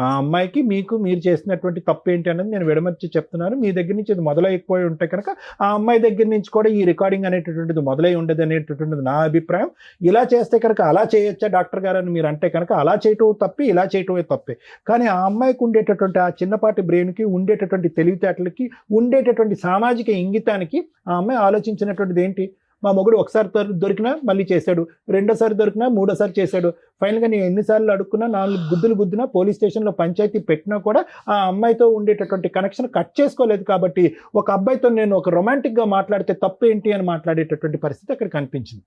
Speaker 5: ఆ అమ్మాయికి మీరు చేసినటువంటి తప్పు ఏంటి అనేది నేను విడమర్చి చెప్తున్నాను. మీ దగ్గర నుంచి ఇది మొదలైపోయి ఉంటే కనుక ఆ అమ్మాయి దగ్గర నుంచి కూడా ఈ రికార్డింగ్ అనేటటువంటిది మొదలై ఉండదు అనేటటువంటిది నా అభిప్రాయం. ఇలా చేస్తే కనుక అలా చేయొచ్చా డాక్టర్ గారు అని మీరు అంటే కనుక అలా చేయటం తప్పి, ఇలా చేయటమే తప్పే. కానీ ఆ అమ్మాయికి ఉండేటటువంటి ఆ చిన్నపాటి బ్రెయిన్కి, ఉండేటటువంటి తెలివితేటలకి, ఉండేటటువంటి సామాజిక ఇంగితానికి ఆ అమ్మాయి ఆలోచించినటువంటిది ఏంటి? మా మొగుడు ఒకసారి దొరికినా మళ్ళీ చేశాడు, రెండోసారి దొరికినా మూడోసారి చేశాడు, ఫైనల్గా నేను ఎన్నిసార్లు అడుక్కున్నా, 4 గుద్దులు గుద్దినా, పోలీస్ స్టేషన్లో పంచాయతీ పెట్టినా కూడా ఆ అమ్మాయితో ఉండేటటువంటి కనెక్షన్ కట్ చేసుకోలేదు. కాబట్టి ఒక అబ్బాయితో నేను ఒక రొమాంటిక్గా మాట్లాడితే తప్పు ఏంటి అని మాట్లాడేటటువంటి పరిస్థితి అక్కడ కనిపించింది.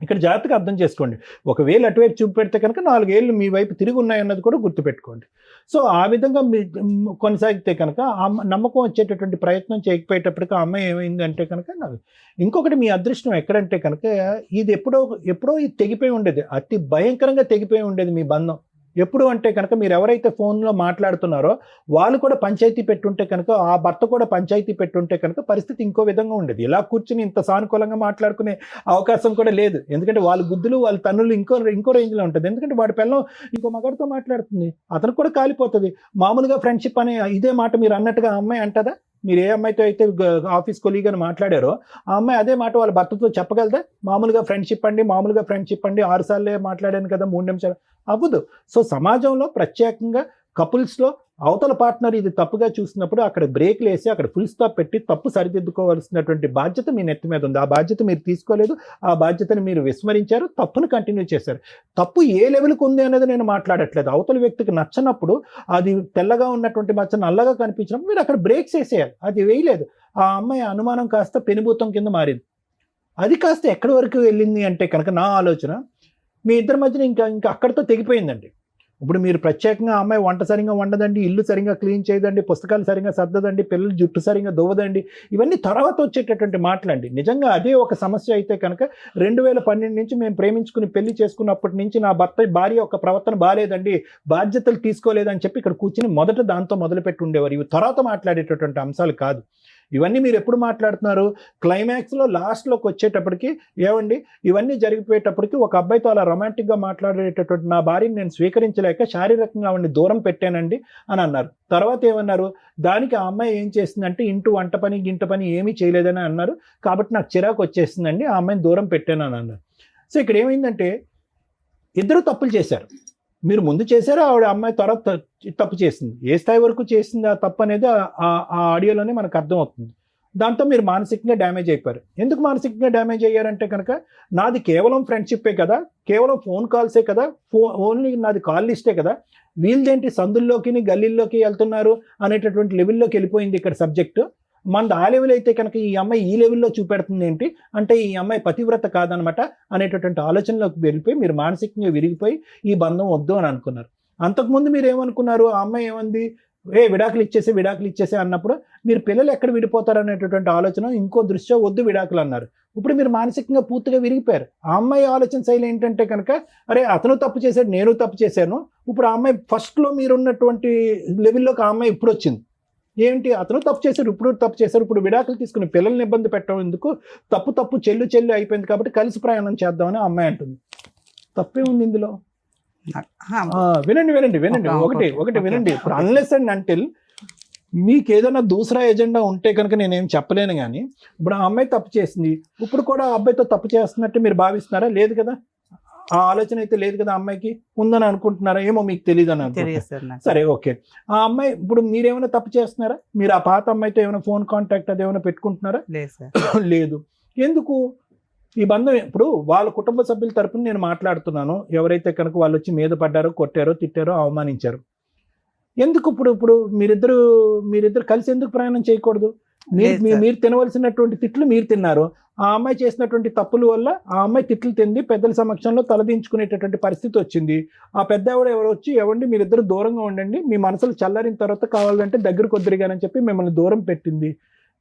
Speaker 5: ఇక్కడ జాగ్రత్తగా అర్థం చేసుకోండి. ఒకవేళ అటువైపు చూపెడితే కనుక 4 ఏళ్ళు మీ వైపు తిరిగి ఉన్నాయన్నది కూడా గుర్తుపెట్టుకోండి. సో ఆ విధంగా మీ కొనసాగితే కనుక నమ్మకం వచ్చేటటువంటి ప్రయత్నం చేయకపోయేటప్పటికీ ఆ అమ్మాయి ఏమైందంటే కనుక ఇంకొకటి మీ అదృష్టం ఎక్కడంటే కనుక ఇది ఎప్పుడో ఇది తెగిపోయి ఉండేది, అతి భయంకరంగా తెగిపోయి ఉండేది మీ బంధం. ఎప్పుడు అంటే కనుక మీరు ఎవరైతే ఫోన్లో మాట్లాడుతున్నారో వాళ్ళు కూడా పంచాయతీ పెట్టుంటే కనుక, ఆ భర్త కూడా పంచాయతీ పెట్టుంటే కనుక పరిస్థితి ఇంకో విధంగా ఉండేది. ఇలా కూర్చుని ఇంత సానుకూలంగా మాట్లాడుకునే అవకాశం కూడా లేదు. ఎందుకంటే వాళ్ళ గుద్దులు, వాళ్ళ తన్నులు ఇంకో రేంజ్లో ఉంటుంది. ఎందుకంటే వాడి పిల్లం ఇంకో మగాడితో మాట్లాడుతుంది, అతను కూడా కాలిపోతుంది. మామూలుగా ఫ్రెండ్షిప్ అనే ఇదే మాట మీరు అన్నట్టుగా ఆ అమ్మాయి అంటదా? మీరు ఏ అమ్మాయితో అయితే ఆఫీస్ కొలీగ్ అని మాట్లాడారో ఆ అమ్మాయి అదే మాట వాళ్ళ భర్తతో చెప్పగలదా? మామూలుగా ఫ్రెండ్షిప్ అండి 6 సార్లే మాట్లాడాను కదా 3 నిమిషాలు, అవ్వదు. సో సమాజంలో ప్రత్యేకంగా కపుల్స్లో అవతల పార్ట్నర్ ఇది తప్పుగా చూసినప్పుడు అక్కడ బ్రేక్లు వేసి అక్కడ ఫుల్ స్టాప్ పెట్టి తప్పు సరిదిద్దుకోవాల్సినటువంటి బాధ్యత మీ నెత్తి మీద ఉంది. ఆ బాధ్యత మీరు తీసుకోలేదు, ఆ బాధ్యతను మీరు విస్మరించారు, తప్పును కంటిన్యూ చేశారు. తప్పు ఏ లెవెల్కి ఉంది అనేది నేను మాట్లాడట్లేదు. అవతల వ్యక్తికి నచ్చనప్పుడు, అది తెల్లగా ఉన్నటువంటి మచ్చ నల్లగా కనిపించినప్పుడు మీరు అక్కడ బ్రేక్స్ వేసేయాలి. అది వేయలేదు. ఆ అమ్మాయి అనుమానం కాస్త పెనుభూతం కింద మారింది. అది కాస్త ఎక్కడి వరకు వెళ్ళింది అంటే కనుక నా ఆలోచన మీ ఇద్దరి మధ్యన ఇంకా అక్కడితో తెగిపోయిందండి. ఇప్పుడు మీరు ప్రత్యేకంగా అమ్మాయి వంట సరిగా వండదండి, ఇల్లు సరిగా క్లీన్ చేయదండి, పుస్తకాలు సరిగా సర్దదండి, పిల్లలు జుట్టు సరిగా దువ్వదండి, ఇవన్నీ తర్వాత వచ్చేటటువంటి మాటలండి. నిజంగా అదే ఒక సమస్య అయితే కనుక 2012 నుంచి మేము ప్రేమించుకుని పెళ్లి చేసుకున్నప్పటి నుంచి నా భార్య ఒక ప్రవర్తన బాగాలేదండి, బాధ్యతలు తీసుకోలేదని చెప్పి ఇక్కడ కూర్చుని మొదట దాంతో మొదలుపెట్టి ఉండేవారు. ఇవి తర్వాత మాట్లాడేటటువంటి అంశాలు కాదు. ఇవన్నీ మీరు ఎప్పుడు మాట్లాడుతున్నారు? క్లైమాక్స్లో లాస్ట్లోకి వచ్చేటప్పటికి ఏమండి ఇవన్నీ జరిగిపోయేటప్పటికి ఒక అబ్బాయితో అలా రొమాంటిక్గా మాట్లాడేటటువంటి నా భార్యని నేను స్వీకరించలేక శారీరకంగా ఆవిడని దూరం పెట్టానండి అని అన్నారు. తర్వాత ఏమన్నారు? దానికి ఆ అమ్మాయి ఏం చేసిందంటే ఇంటి వంట పని గింట పని ఏమీ చేయలేదని అన్నారు, కాబట్టి నాకు చిరాకు వచ్చేసిందండి, ఆ అమ్మాయిని దూరం పెట్టాను అని అన్నారు. సో ఇక్కడ ఏమైందంటే ఇద్దరు తప్పులు చేశారు. మీరు ముందు చేశారు, ఆవిడ అమ్మాయి తర్వాత తప్పు చేసింది. ఏ స్థాయి వరకు చేసింది ఆ తప్పు అనేది ఆ ఆడియోలోనే మనకు అర్థమవుతుంది. దాంతో మీరు మానసికంగా డ్యామేజ్ అయిపోయారు. ఎందుకు మానసికంగా డ్యామేజ్ అయ్యారంటే కనుక నాది కేవలం ఫ్రెండ్షిప్పే కదా, కేవలం ఫోన్ కాల్సే కదా, ఓన్లీ నాది కాల్ లిస్టే కదా, వీళ్ళదేంటి సందుల్లోకి గల్లీల్లోకి వెళ్తున్నారు అనేటటువంటి లెవెల్లోకి వెళ్ళిపోయింది ఇక్కడ సబ్జెక్టు. మనది ఆ లెవెల్ అయితే కనుక ఈ అమ్మాయి ఈ లెవెల్లో చూపెడుతుంది ఏంటి అంటే ఈ అమ్మాయి పతివ్రత కాదనమాట అనేటటువంటి ఆలోచనలోకి వెళ్ళిపోయి మీరు మానసికంగా విరిగిపోయి ఈ బంధం వద్దు అని అనుకున్నారు. అంతకుముందు మీరు ఏమనుకున్నారు, ఆ అమ్మాయి ఏమంది, విడాకులు ఇచ్చేసి అన్నప్పుడు మీరు పిల్లలు ఎక్కడ విడిపోతారు అనేటటువంటి ఆలోచన ఇంకో దృష్ట్యా వద్దు విడాకులు అన్నారు. ఇప్పుడు మీరు మానసికంగా పూర్తిగా విరిగిపోయారు. ఆ అమ్మాయి ఆలోచన శైలి ఏంటంటే కనుక అరే అతను తప్పు చేశాడు, నేను తప్పు చేశాను. ఇప్పుడు ఆ అమ్మాయి ఫస్ట్లో మీరున్నటువంటి లెవెల్లోకి ఆ అమ్మాయి ఇప్పుడు వచ్చింది. ఏంటి, అతను తప్పు చేశారు, ఇప్పుడు తప్పు చేశారు, ఇప్పుడు విడాకులు తీసుకుని పిల్లల్ని ఇబ్బంది పెట్టడం ఎందుకు, తప్పు చెల్లు అయిపోయింది కాబట్టి కలిసి ప్రయాణం చేద్దామని ఆ అమ్మాయి అంటుంది. తప్పే ఉంది ఇందులో. వినండి ఒకటి వినండి. ఇప్పుడు అన్లెస్ అండ్ అంటిల్ మీకు ఏదైనా దూసరా ఎజెండా ఉంటే కనుక నేనేం చెప్పలేను. కానీ ఇప్పుడు ఆ అమ్మాయి తప్పు చేసింది, ఇప్పుడు కూడా ఆ అబ్బాయితో తప్పు చేస్తున్నట్టు మీరు భావిస్తున్నారా? లేదు కదా, ఆ ఆలోచన అయితే లేదు కదా. అమ్మాయికి ఉందని అనుకుంటున్నారా? ఏమో మీకు తెలియదు అని అనుకుంటున్నారా? సరే ఓకే, ఆ అమ్మాయి ఇప్పుడు మీరేమైనా తప్పు చేస్తున్నారా? మీరు ఆ పాత అమ్మాయితో ఏమైనా ఫోన్ కాంటాక్ట్ అది ఏమైనా పెట్టుకుంటున్నారా? లేదు. ఎందుకు ఈ బంధం? ఇప్పుడు వాళ్ళ కుటుంబ సభ్యుల తరపున నేను మాట్లాడుతున్నాను. ఎవరైతే కనుక వాళ్ళు వచ్చి మీద పడ్డారో, కొట్టారో, తిట్టారో, అవమానించారు, ఎందుకు ఇప్పుడు మీరిద్దరు కలిసి ఎందుకు ప్రయాణం చేయకూడదు? మీరు తినవలసినటువంటి తిట్లు మీరు తిన్నారు. ఆ అమ్మాయి చేసినటువంటి తప్పుల వల్ల ఆ అమ్మాయి తిట్లు తింది, పెద్దల సమక్షంలో తలదించుకునేటటువంటి పరిస్థితి వచ్చింది. ఆ పెద్ద ఎవరు వచ్చి ఎవండి మీరిద్దరు దూరంగా ఉండండి, మీ మనసులు చల్లారిన తర్వాత కావాలంటే దగ్గరకు వద్దురుగానని చెప్పి మిమ్మల్ని దూరం పెట్టింది.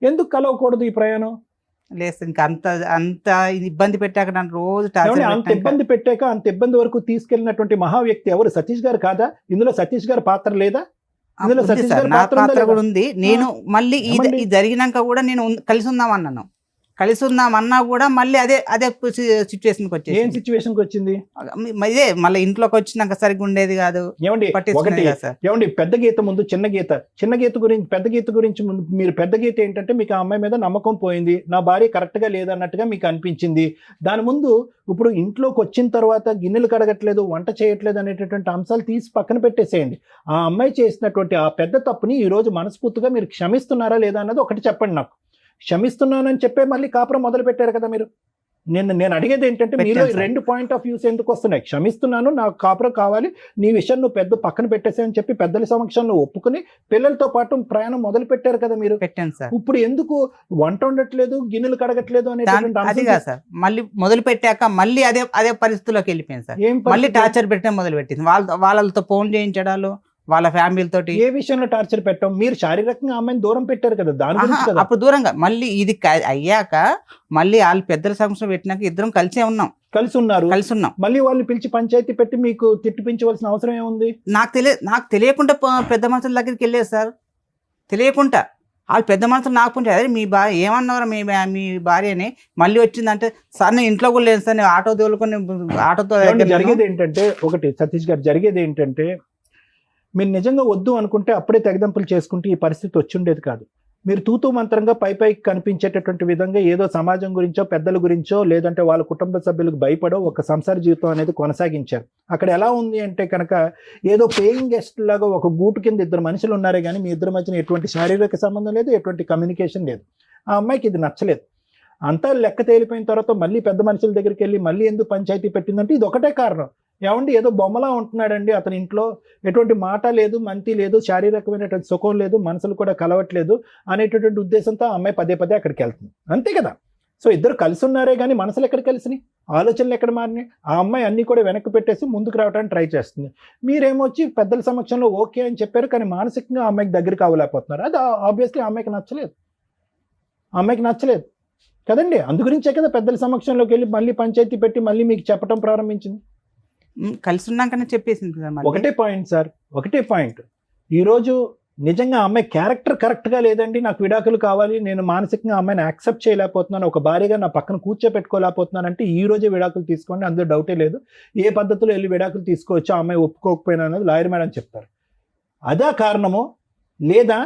Speaker 5: ఎందుకు కలవకూడదు ఈ ప్రయాణం?
Speaker 4: లేదు, ఇంకా అంత ఇబ్బంది పెట్టాక నన్ను రోజు
Speaker 5: అంత ఇబ్బంది వరకు తీసుకెళ్ళినటువంటి మహా వ్యక్తి ఎవరు? సతీష్ గారు కాదా? ఇందులో సతీష్ గారి పాత్ర లేదా? ఇందులో సతీష్ గారి
Speaker 4: పాత్ర కూడా ఉంది. నేను మళ్ళీ ఇది జరిగినాక కూడా నేను కలిసి ఉందామన్నా కూడా మళ్ళీ అదే సిచ్యువేషన్కి వచ్చేది.
Speaker 5: ఏం సిచ్యువేషన్కి వచ్చింది?
Speaker 4: ఇదే మళ్ళీ ఇంట్లోకి వచ్చినాక సరిగ్గా ఉండేది కాదు.
Speaker 5: ఏమండి పెద్ద గీత ముందు చిన్న గీత గురించి ముందు మీరు పెద్ద గీత ఏంటంటే మీకు ఆ అమ్మాయి మీద నమ్మకం పోయింది, నా భార్య కరెక్ట్ గా లేదన్నట్టుగా మీకు అనిపించింది. దాని ముందు ఇప్పుడు ఇంట్లోకి వచ్చిన తర్వాత గిన్నెలు కడగట్లేదు, వంట చేయట్లేదు అనేటటువంటి అంశాలు తీసి పక్కన పెట్టేసేయండి. ఆ అమ్మాయి చేసినటువంటి ఆ పెద్ద తప్పుని ఈ రోజు మనస్ఫూర్తిగా మీరు క్షమిస్తున్నారా లేదా అన్నది ఒకటి చెప్పండి నాకు. క్షమిస్తున్నానని చెప్పే మళ్ళీ కాపురం మొదలు పెట్టారు కదా మీరు. నేను అడిగేది ఏంటంటే మీరు రెండు పాయింట్ ఆఫ్ వ్యూస్ ఎందుకు వస్తున్నాయి? క్షమిస్తున్నాను, నాకు కాపురం కావాలి, నీ విషయం నువ్వు పెద్ద పక్కన పెట్టేసాయని చెప్పి పెద్దల సమక్షంలో ఒప్పుకుని పిల్లలతో పాటు ప్రయాణం మొదలు పెట్టారు కదా మీరు.
Speaker 4: పెట్టాను సార్.
Speaker 5: ఇప్పుడు ఎందుకు వంట ఉండట్లేదు, గిన్నెలు కడగట్లేదు
Speaker 4: అనేది సార్. మళ్ళీ మొదలు పెట్టాక మళ్ళీ అదే పరిస్థితిలోకి వెళ్ళిపోయింది సార్. మళ్ళీ టార్చర్ పెట్టడం మొదలు పెట్టింది. వాళ్ళతో ఫోన్ చేయించడాలు, వాళ్ళ ఫ్యామిలీతో.
Speaker 5: ఏ విషయంలో టార్చర్ పెట్టాం? మీరు శారీరకంగా అమ్మాయిని దూరం పెట్టారు కదా, దాని గురించి కదా.
Speaker 4: అప్పుడు దూరంగా మళ్ళీ ఇది అయ్యాక మళ్ళీ వాళ్ళు పెద్దల సమస్య పెట్టినాక ఇద్దరం కలిసి ఉన్నాం. మళ్ళీ వాళ్ళని పిలిచి పంచాయతీ పెట్టి మీకు తిట్టిపించవలసిన అవసరం ఏముంది? నాకు తెలియకుండా పెద్ద మనుషుల దగ్గరికి వెళ్ళేది సార్. తెలియకుండా వాళ్ళు పెద్ద మనుషులు నాకు పుంచారు, అదే మీ భార్య ఏమన్నారు, మీ భార్యని మళ్ళీ వచ్చిందంటే సార్ నేను ఇంట్లో కూడా లేదు సార్, నేను ఆటో తోలుకొని ఆటోతో.
Speaker 5: జరిగేది ఏంటంటే ఒకటి సతీష్ గారు, జరిగేది ఏంటంటే మీరు నిజంగా వద్దు అనుకుంటే అప్పుడే తెగదంపులు చేసుకుంటే ఈ పరిస్థితి వచ్చిండేది కాదు. మీరు తూతూ మంత్రంగా పైకి కనిపించేటటువంటి విధంగా ఏదో సమాజం గురించో, పెద్దల గురించో, లేదంటే వాళ్ళ కుటుంబ సభ్యులకు భయపడో ఒక సంసార జీవితం అనేది కొనసాగించారు. అక్కడ ఎలా ఉంది అంటే కనుక ఏదో పేయింగ్ గెస్ట్ లాగా ఒక గూటు కింద ఇద్దరు మనుషులు ఉన్నారే కానీ మీ ఇద్దరి మధ్యన ఎటువంటి శారీరక సంబంధం లేదు, ఎటువంటి కమ్యూనికేషన్ లేదు. ఆ అమ్మాయికి ఇది నచ్చలేదు. అంతా లెక్క తేలిపోయిన తర్వాత మళ్ళీ పెద్ద మనుషుల దగ్గరికి వెళ్ళి మళ్ళీ ఎందుకు పంచాయతీ పెట్టిందంటే ఇది ఒకటే కారణం. ఏమండి ఏదో బొమ్మలా ఉంటున్నాడండి అతని ఇంట్లో, ఎటువంటి మాట లేదు, మంతి లేదు, శారీరకమైనటువంటి సుఖం లేదు, మనసులు కూడా కలవట్లేదు అనేటటువంటి ఉద్దేశంతో ఆ అమ్మాయి పదే అక్కడికి వెళ్తుంది. అంతే కదా. సో ఇద్దరు కలిసి ఉన్నారే కానీ మనసులు ఎక్కడ కలిసినాయి, ఆలోచనలు ఎక్కడ మారినాయి? ఆ అమ్మాయి అన్ని కూడా వెనక్కి పెట్టేసి ముందుకు రావడానికి ట్రై చేస్తుంది. మీరేమొచ్చి పెద్దల సమక్షంలో ఓకే అని చెప్పారు కానీ మానసికంగా ఆ అమ్మాయికి దగ్గరికి అవ్వలేకపోతున్నారు. అది ఆబ్వియస్లీ ఆ అమ్మాయికి నచ్చలేదు కదండి. అందుగురించే కదా పెద్దల సమక్షంలోకి వెళ్ళి మళ్ళీ పంచాయతీ పెట్టి మళ్ళీ మీకు చెప్పడం ప్రారంభించింది.
Speaker 4: కలిసి ఉన్నాకనే చెప్పేసింది.
Speaker 5: ఒకటే పాయింట్. ఈరోజు నిజంగా అమ్మాయి క్యారెక్టర్ కరెక్ట్గా లేదండి, నాకు విడాకులు కావాలి, నేను మానసికంగా అమ్మాయిని యాక్సెప్ట్ చేయలేకపోతున్నాను, ఒక భార్యగా నా పక్కన కూర్చోపెట్టుకోలేకపోతున్నాను అంటే ఈ రోజే విడాకులు తీసుకోండి, అందులో డౌటే లేదు. ఏ పద్ధతిలో వెళ్ళి విడాకులు తీసుకోవచ్చో అమ్మాయి ఒప్పుకోకపోయినా అనేది లాయర్ మేడం చెప్తారు. అదా కారణమో, లేదా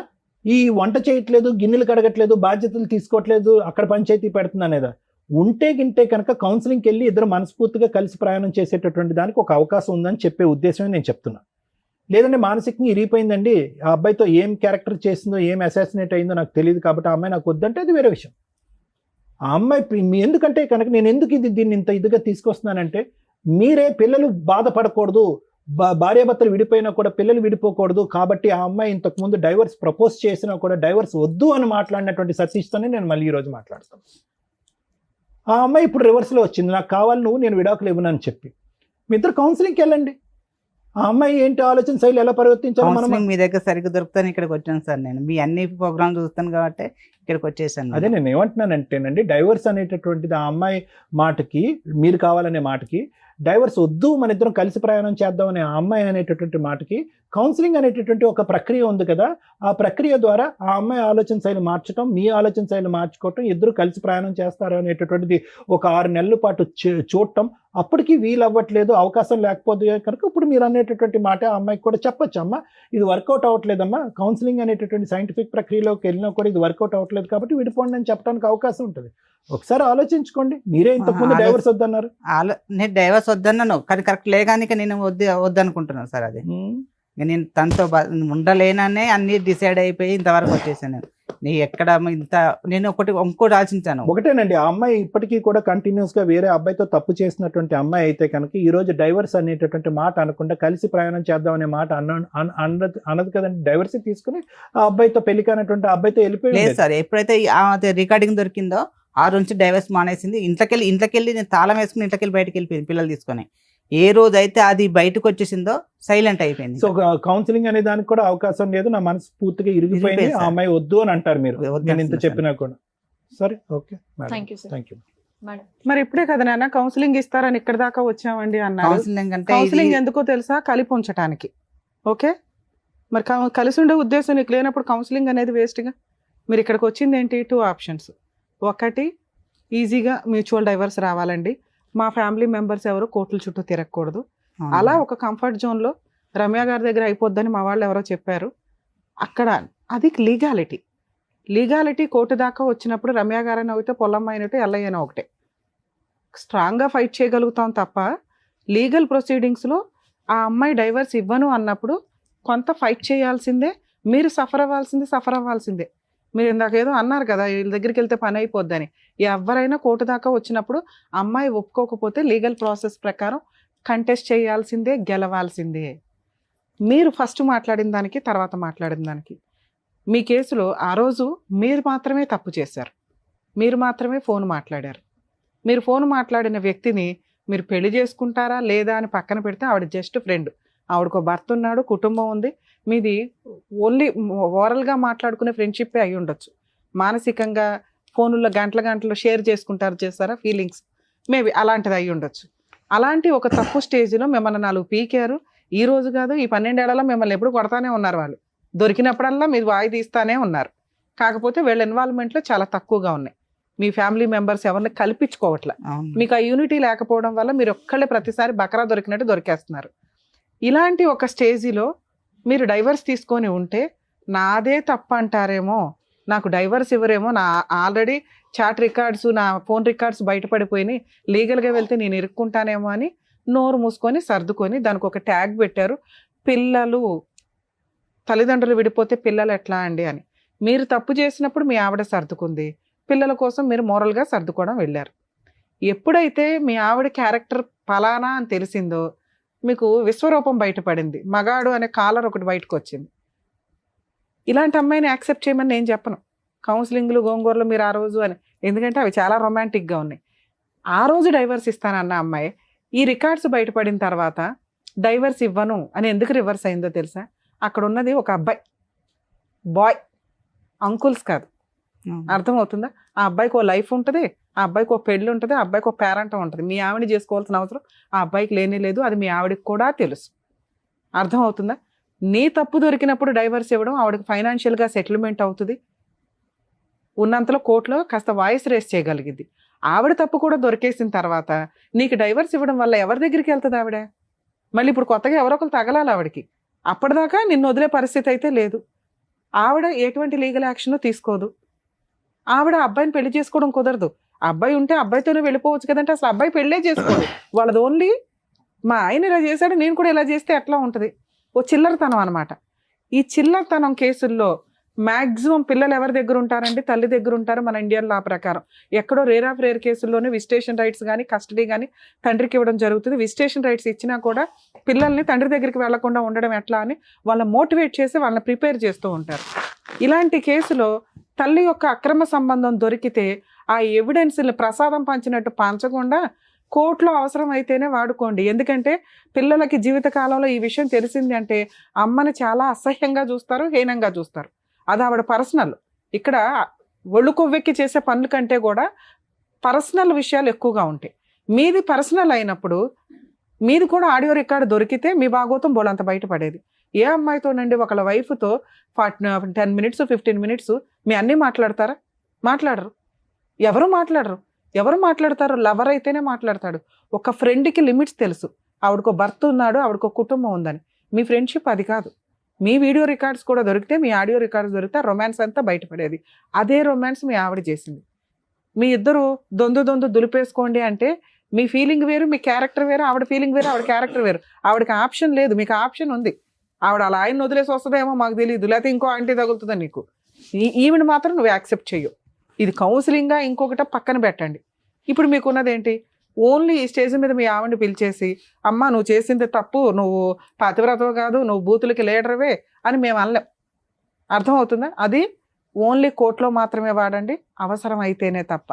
Speaker 5: ఈ వంట చేయట్లేదు, గిన్నెలు కడగట్లేదు, బాధ్యతలు తీసుకోవట్లేదు, అక్కడ పంచాయతీ పెడుతుంది అనేదా? ఉంటే కనుక కౌన్సిలింగ్కి వెళ్ళి ఇద్దరు మనస్ఫూర్తిగా కలిసి ప్రయాణం చేసేటటువంటి దానికి ఒక అవకాశం ఉందని చెప్పే ఉద్దేశమే నేను చెప్తున్నా. లేదంటే మానసికంగా ఇరిగిపోయిందండి, ఆ అబ్బాయితో ఏం క్యారెక్టర్ చేసిందో, ఏం అసాసినేట్ అయిందో నాకు తెలియదు కాబట్టి ఆ అమ్మాయి నాకు వద్దంటే అది వేరే విషయం. ఆ అమ్మాయి ఎందుకంటే కనుక నేను ఎందుకు దీన్ని ఇంత ఇదిగా తీసుకొస్తున్నానంటే మీరే పిల్లలు బాధపడకూడదు, భార్యాభర్తలు విడిపోయినా కూడా పిల్లలు విడిపోకూడదు కాబట్టి ఆ అమ్మాయి ఇంతకు ముందు డైవర్స్ ప్రపోజ్ చేసినా కూడా డైవర్స్ వద్దు అని మాట్లాడినటువంటి సతీష్తోనే నేను మళ్ళీ ఈరోజు మాట్లాడతాను. ఆ అమ్మాయి ఇప్పుడు రివర్స్లో వచ్చింది, నాకు కావాలి నువ్వు, నేను విడాకులు ఇవ్వనని చెప్పి. మీ ఇద్దరు కౌన్సిలింగ్కి వెళ్ళండి. ఆ అమ్మాయి ఏంటి ఆలోచన శైలి ఎలా పరివర్తించాలో మనం.
Speaker 4: మీ దగ్గర సరిగ్గా దొరుకుతాను ఇక్కడికి వచ్చాను సార్, నేను మీ అన్ని ప్రోగ్రామ్ చూస్తాను కాబట్టి ఇక్కడికి వచ్చేసాను.
Speaker 5: అదే నేను ఏమంటున్నానంటేనండి, డైవర్స్ అనేటటువంటిది ఆ అమ్మాయి మాటకి, మీరు కావాలనే మాటకి, డైవర్స్ వద్దు మన ఇద్దరం కలిసి ప్రయాణం చేద్దాం అనే ఆ అమ్మాయి అనేటటువంటి మాటకి కౌన్సిలింగ్ అనేటటువంటి ఒక ప్రక్రియ ఉంది కదా, ఆ ప్రక్రియ ద్వారా ఆ అమ్మాయి ఆలోచన శైలి మార్చడం, మీ ఆలోచన శైలి మార్చుకోవటం, ఇద్దరు కలిసి ప్రయాణం చేస్తారు అనేటటువంటిది ఒక 6 నెలల పాటు చూడటం. అప్పటికి వీలు అవ్వట్లేదు, అవకాశం లేకపోతే కనుక ఇప్పుడు మీరు అనేటటువంటి మాట ఆ అమ్మాయికి కూడా చెప్పచ్చు, అమ్మ ఇది వర్కౌట్ అవ్వట్లేదమ్మా, కౌన్సిలింగ్ అనేటటువంటి సైంటిఫిక్ ప్రక్రియలోకి వెళ్ళినా కూడా ఇది వర్కౌట్ అవ్వట్లేదు కాబట్టి విడిపోండి అని చెప్పడానికి అవకాశం ఉంటుంది. ఒకసారి ఆలోచించుకోండి. మీరే ఇంతకుముందు డైవర్స్ వద్దన్నారు.
Speaker 4: నేను డైవర్స్ వద్దన్నాను కానీ కరెక్ట్ లేగానికి నేను వద్దనుకుంటున్నాను సార్. అది నేను తనతో ఉండలేననే అన్ని డిసైడ్ అయిపోయి ఇంతవరకు వచ్చేసాను. నీ ఎక్కడ ఇంత నేను ఇంకోటి ఆలోచించాను.
Speaker 5: ఒకటేనండి, ఆ అమ్మాయి ఇప్పటికీ కూడా కంటిన్యూస్ గా వేరే అబ్బాయితో తప్పు చేసినటువంటి అమ్మాయి అయితే కనుక ఈ రోజు డైవర్స్ అనేటటువంటి మాట అనకుండా కలిసి ప్రయాణం చేద్దాం అనే మాట అన్నది కదండి. డైవర్స్ తీసుకుని ఆ అబ్బాయితో పెళ్లి కానటువంటి అబ్బాయితో వెళ్ళిపోయింది
Speaker 4: సార్. ఎప్పుడైతే రికార్డింగ్ దొరికిందో ఆ నుంచి డైవర్స్ మానేసింది. ఇంట్లోకెళ్ళి నేను తాళం వేసుకుని ఇంట్లోకెళ్ళి బయటకు వెళ్ళిపోయింది పిల్లలు తీసుకొని. ఏ రోజు అయితే అది బయటకు వచ్చేసిందో సైలెంట్ అయిపోయింది.
Speaker 5: సో కౌన్సిలింగ్ అనే దానికి కూడా అవకాశం లేదు, నా మనసు పూర్తిగా ఇరిగిపోయింది, ఆ అమ్మాయి వద్దు అని అంటారు మీరు, నేను ఇంత చెప్పినా కూడా. సరే, ఓకే, థ్యాంక్ యూ.
Speaker 3: మరి ఇప్పుడే కదా నాన్న కౌన్సిలింగ్ ఇస్తారని ఇక్కడ దాకా వచ్చామండి అన్నారు. కౌన్సిలింగ్ ఎందుకో తెలుసా? కలిపి ఉంచడానికి. ఓకే, మరి కలిసి ఉండే ఉద్దేశం నీకు లేనప్పుడు కౌన్సిలింగ్ అనేది వేస్ట్గా. మీరు ఇక్కడికి వచ్చింది ఏంటి? 2 ఆప్షన్స్. ఒకటి, ఈజీగా మ్యూచువల్ డైవర్స్ రావాలండి, మా ఫ్యామిలీ మెంబర్స్ ఎవరు కోర్టుల చుట్టూ తిరగకూడదు. అలా ఒక కంఫర్ట్ జోన్లో రమ్య గారి దగ్గర అయిపోద్దని మా వాళ్ళు ఎవరో చెప్పారు. అక్కడ అది లీగాలిటీ కోర్టు దాకా వచ్చినప్పుడు రమ్య గారైనా ఒకటే, పొల్లమ్మ అయినట్టు, ఎల్లయ్యన ఒకటే. స్ట్రాంగ్గా ఫైట్ చేయగలుగుతాం తప్ప లీగల్ ప్రొసీడింగ్స్లో ఆ అమ్మాయి డైవర్స్ ఇవ్వను అన్నప్పుడు కొంత ఫైట్ చేయాల్సిందే, మీరు సఫర్ అవ్వాల్సిందే. మీరు ఇందాక ఏదో అన్నారు కదా, వీళ్ళ దగ్గరికి వెళ్తే పని అయిపోద్దని. ఎవరైనా కోర్టు దాకా వచ్చినప్పుడు అమ్మాయి ఒప్పుకోకపోతే లీగల్ ప్రాసెస్ ప్రకారం కంటెస్ట్ చేయాల్సిందే, గెలవాల్సిందే. మీరు ఫస్ట్ మాట్లాడిన దానికి తర్వాత మాట్లాడిన దానికి మీ కేసులో ఆ రోజు మీరు మాత్రమే తప్పు చేశారు, మీరు మాత్రమే ఫోన్ మాట్లాడారు. మీరు ఫోన్ మాట్లాడిన వ్యక్తిని మీరు పెళ్లి చేసుకుంటారా లేదా అని పక్కన పెడితే ఆవిడ జస్ట్ ఫ్రెండ్, ఆవిడకు భర్త ఉన్నాడు, కుటుంబం ఉంది, మీది ఓన్లీ ఓరల్గా మాట్లాడుకునే ఫ్రెండ్షిప్పే అయి ఉండొచ్చు. మానసికంగా ఫోనుల్లో గంటలు షేర్ చేస్తారా ఫీలింగ్స్, మేబీ అలాంటిది అయి ఉండొచ్చు. అలాంటి ఒక తప్పు స్టేజ్లో మిమ్మల్ని 4 పీకారు. ఈ రోజు కాదు, ఈ 12 ఏళ్లలో మిమ్మల్ని ఎప్పుడు కొడతానే ఉన్నారు వాళ్ళు. దొరికినప్పుడల్లా మీరు వాయి తీస్తానే ఉన్నారు. కాకపోతే వీళ్ళ ఇన్వాల్వ్మెంట్లో చాలా తక్కువగా ఉన్నాయి. మీ ఫ్యామిలీ మెంబర్స్ ఎవరిని కల్పించుకోవట్లే. మీకు ఆ యూనిటీ లేకపోవడం వల్ల మీరు ఒక్కళ్ళే ప్రతిసారి బకరా దొరికినట్టు దొరికేస్తున్నారు. ఇలాంటి ఒక స్టేజిలో మీరు డైవర్స్ తీసుకొని ఉంటే నాదే తప్పు అంటారేమో, నాకు డైవర్స్ ఇవ్వరేమో, నా ఆల్రెడీ చాట్ రికార్డ్స్, నా ఫోన్ రికార్డ్స్ బయటపడిపోయినాయి, లీగల్గా వెళ్తే నేను ఇరుక్కుంటానేమో అని నోరు మూసుకొని సర్దుకొని దానికి ఒక ట్యాగ్ పెట్టారు, పిల్లలు. తల్లిదండ్రులు విడిపోతే పిల్లలు ఎట్లా అండి అని. మీరు తప్పు చేసినప్పుడు మీ ఆవిడ సర్దుకుంది, పిల్లల కోసం మీరు మోరల్గా సర్దుకోవడం వెళ్ళారు. ఎప్పుడైతే మీ ఆవిడ క్యారెక్టర్ ఫలానా అని తెలిసిందో మీకు విశ్వరూపం బయటపడింది, మగాడు అనే కాలర్ ఒకటి బయటకు వచ్చింది. ఇలాంటి అమ్మాయిని యాక్సెప్ట్ చేయమని నేను చెప్పను. కౌన్సిలింగ్లు గోంగూరలు మీరు ఆ రోజు అని, ఎందుకంటే అవి చాలా రొమాంటిక్గా ఉన్నాయి. ఆ రోజు డైవర్స్ ఇస్తానన్న అమ్మాయి ఈ రికార్డ్స్ బయటపడిన తర్వాత డైవర్స్ ఇవ్వను అని ఎందుకు రివర్స్ అయిందో తెలుసా? అక్కడ ఉన్నది ఒక అబ్బాయి, బాయ్, అంకుల్స్ కాదు. అర్థమవుతుందా? ఆ అబ్బాయికి ఓ లైఫ్ ఉంటుంది, ఆ అబ్బాయికి ఓ పెళ్ళి ఉంటుంది, ఆ అబ్బాయికి ఓ పేరెంట్ ఉంటుంది. మీ ఆవిడ చేసుకోవాల్సిన అవసరం ఆ అబ్బాయికి లేనే లేదు, అది మీ ఆవిడకి కూడా తెలుసు. అర్థమవుతుందా? నీ తప్పు దొరికినప్పుడు డైవర్స్ ఇవ్వడం ఆవిడకి ఫైనాన్షియల్గా సెటిల్మెంట్ అవుతుంది, ఉన్నంతలో కోర్టులో కాస్త వాయిస్ రేస్ చేయగలిగింది. ఆవిడ తప్పు కూడా దొరికేసిన తర్వాత నీకు డైవర్స్ ఇవ్వడం వల్ల ఎవరి దగ్గరికి వెళ్తుంది ఆవిడ? మళ్ళీ ఇప్పుడు కొత్తగా ఎవరో ఒకరు తగలాలి ఆవిడకి. అప్పటిదాకా నిన్ను వదిలే పరిస్థితి అయితే లేదు. ఆవిడ ఎటువంటి లీగల్ యాక్షన్ తీసుకోదు. ఆవిడ అబ్బాయిని పెళ్లి చేసుకోవడం కుదరదు. అబ్బాయి ఉంటే అబ్బాయితోనే వెళ్ళిపోవచ్చు కదంటే అసలు అబ్బాయి పెళ్ళే చేసుకోదు. వాళ్ళది ఓన్లీ మా ఆయన ఇలా చేశాడు నేను కూడా ఇలా చేస్తే ఎట్లా ఉంటుంది, ఓ చిల్లరతనం అనమాట. ఈ చిల్లరతనం కేసుల్లో మాక్సిమం పిల్లలు ఎవరి దగ్గర ఉంటారండి? తల్లి దగ్గర ఉంటారు మన ఇండియన్ లా ప్రకారం. ఎక్కడో రేర్ ఆఫ్ రేర్ కేసుల్లోనే విజిటేషన్ రైట్స్ కానీ కస్టడీ కానీ తండ్రికి ఇవ్వడం జరుగుతుంది. విజిటేషన్ రైట్స్ ఇచ్చినా కూడా పిల్లల్ని తండ్రి దగ్గరికి వెళ్లకుండా ఉండడం ఎట్లా అని వాళ్ళని మోటివేట్ చేసి వాళ్ళని ప్రిపేర్ చేస్తూ ఉంటారు. ఇలాంటి కేసులో తల్లి యొక్క అక్రమ సంబంధం దొరికితే ఆ ఎవిడెన్స్ని ప్రసాదం పంచినట్టు పంచకుండా కోర్టులో అవసరం అయితేనే వాడుకోండి. ఎందుకంటే పిల్లలకి జీవితకాలంలో ఈ విషయం తెలిసింది అంటే అమ్మని చాలా అసహ్యంగా చూస్తారు, హీనంగా చూస్తారు. అది ఆవిడ పర్సనల్. ఇక్కడ ఒళ్ళు కొవ్వెక్కి చేసే పనుల కంటే కూడా పర్సనల్ విషయాలు ఎక్కువగా ఉంటాయి. మీది పర్సనల్ అయినప్పుడు మీది కూడా ఆడియో రికార్డు దొరికితే మీ భాగోతం బోలంత బయటపడేది. ఏ అమ్మాయితోనండి ఒకళ్ళ వైఫ్తో 10 minutes 15 minutes మీ అన్నీ మాట్లాడతారా? మాట్లాడరు. ఎవరు మాట్లాడతారు? లవర్ అయితేనే మాట్లాడతాడు. ఒక ఫ్రెండ్కి లిమిట్స్ తెలుసు. ఆవిడకో భర్త ఉన్నాడు, ఆవిడకో కుటుంబం ఉందని. మీ ఫ్రెండ్షిప్ అది కాదు. మీ వీడియో రికార్డ్స్ కూడా దొరికితే, మీ ఆడియో రికార్డ్స్ దొరికితే రొమాన్స్ అంతా బయటపడేది. అదే రొమాన్స్ మీ ఆవిడ చేసింది. మీ ఇద్దరు దొందు దులిపేసుకోండి అంటే మీ ఫీలింగ్ వేరు, మీ క్యారెక్టర్ వేరు, ఆవిడ ఫీలింగ్ వేరు, ఆవిడ క్యారెక్టర్ వేరు. ఆవిడకి ఆప్షన్ లేదు, మీకు ఆప్షన్ ఉంది. ఆవిడ అలా ఆయన వదిలేసి వస్తుందేమో మాకు తెలియదు, లేకపోతే ఇంకో ఆంటీ తగులుతుందా నీకు. ఈవిడ మాత్రం నువ్వు యాక్సెప్ట్ చెయ్యు. ఇది కౌన్సిలింగ్గా ఇంకొకట పక్కన పెట్టండి. ఇప్పుడు మీకున్నది ఏంటి? ఓన్లీ ఈ స్టేజ్ మీద మీ ఆవిడని పిలిచేసి అమ్మ నువ్వు చేసింది తప్పు, నువ్వు పతివ్రతవు కాదు, నువ్వు బూతులకి లీడర్వే అని మేము అనలేం. అర్థమవుతుందా? అది ఓన్లీ కోర్టులో మాత్రమే వాడండి, అవసరం అయితేనే తప్ప.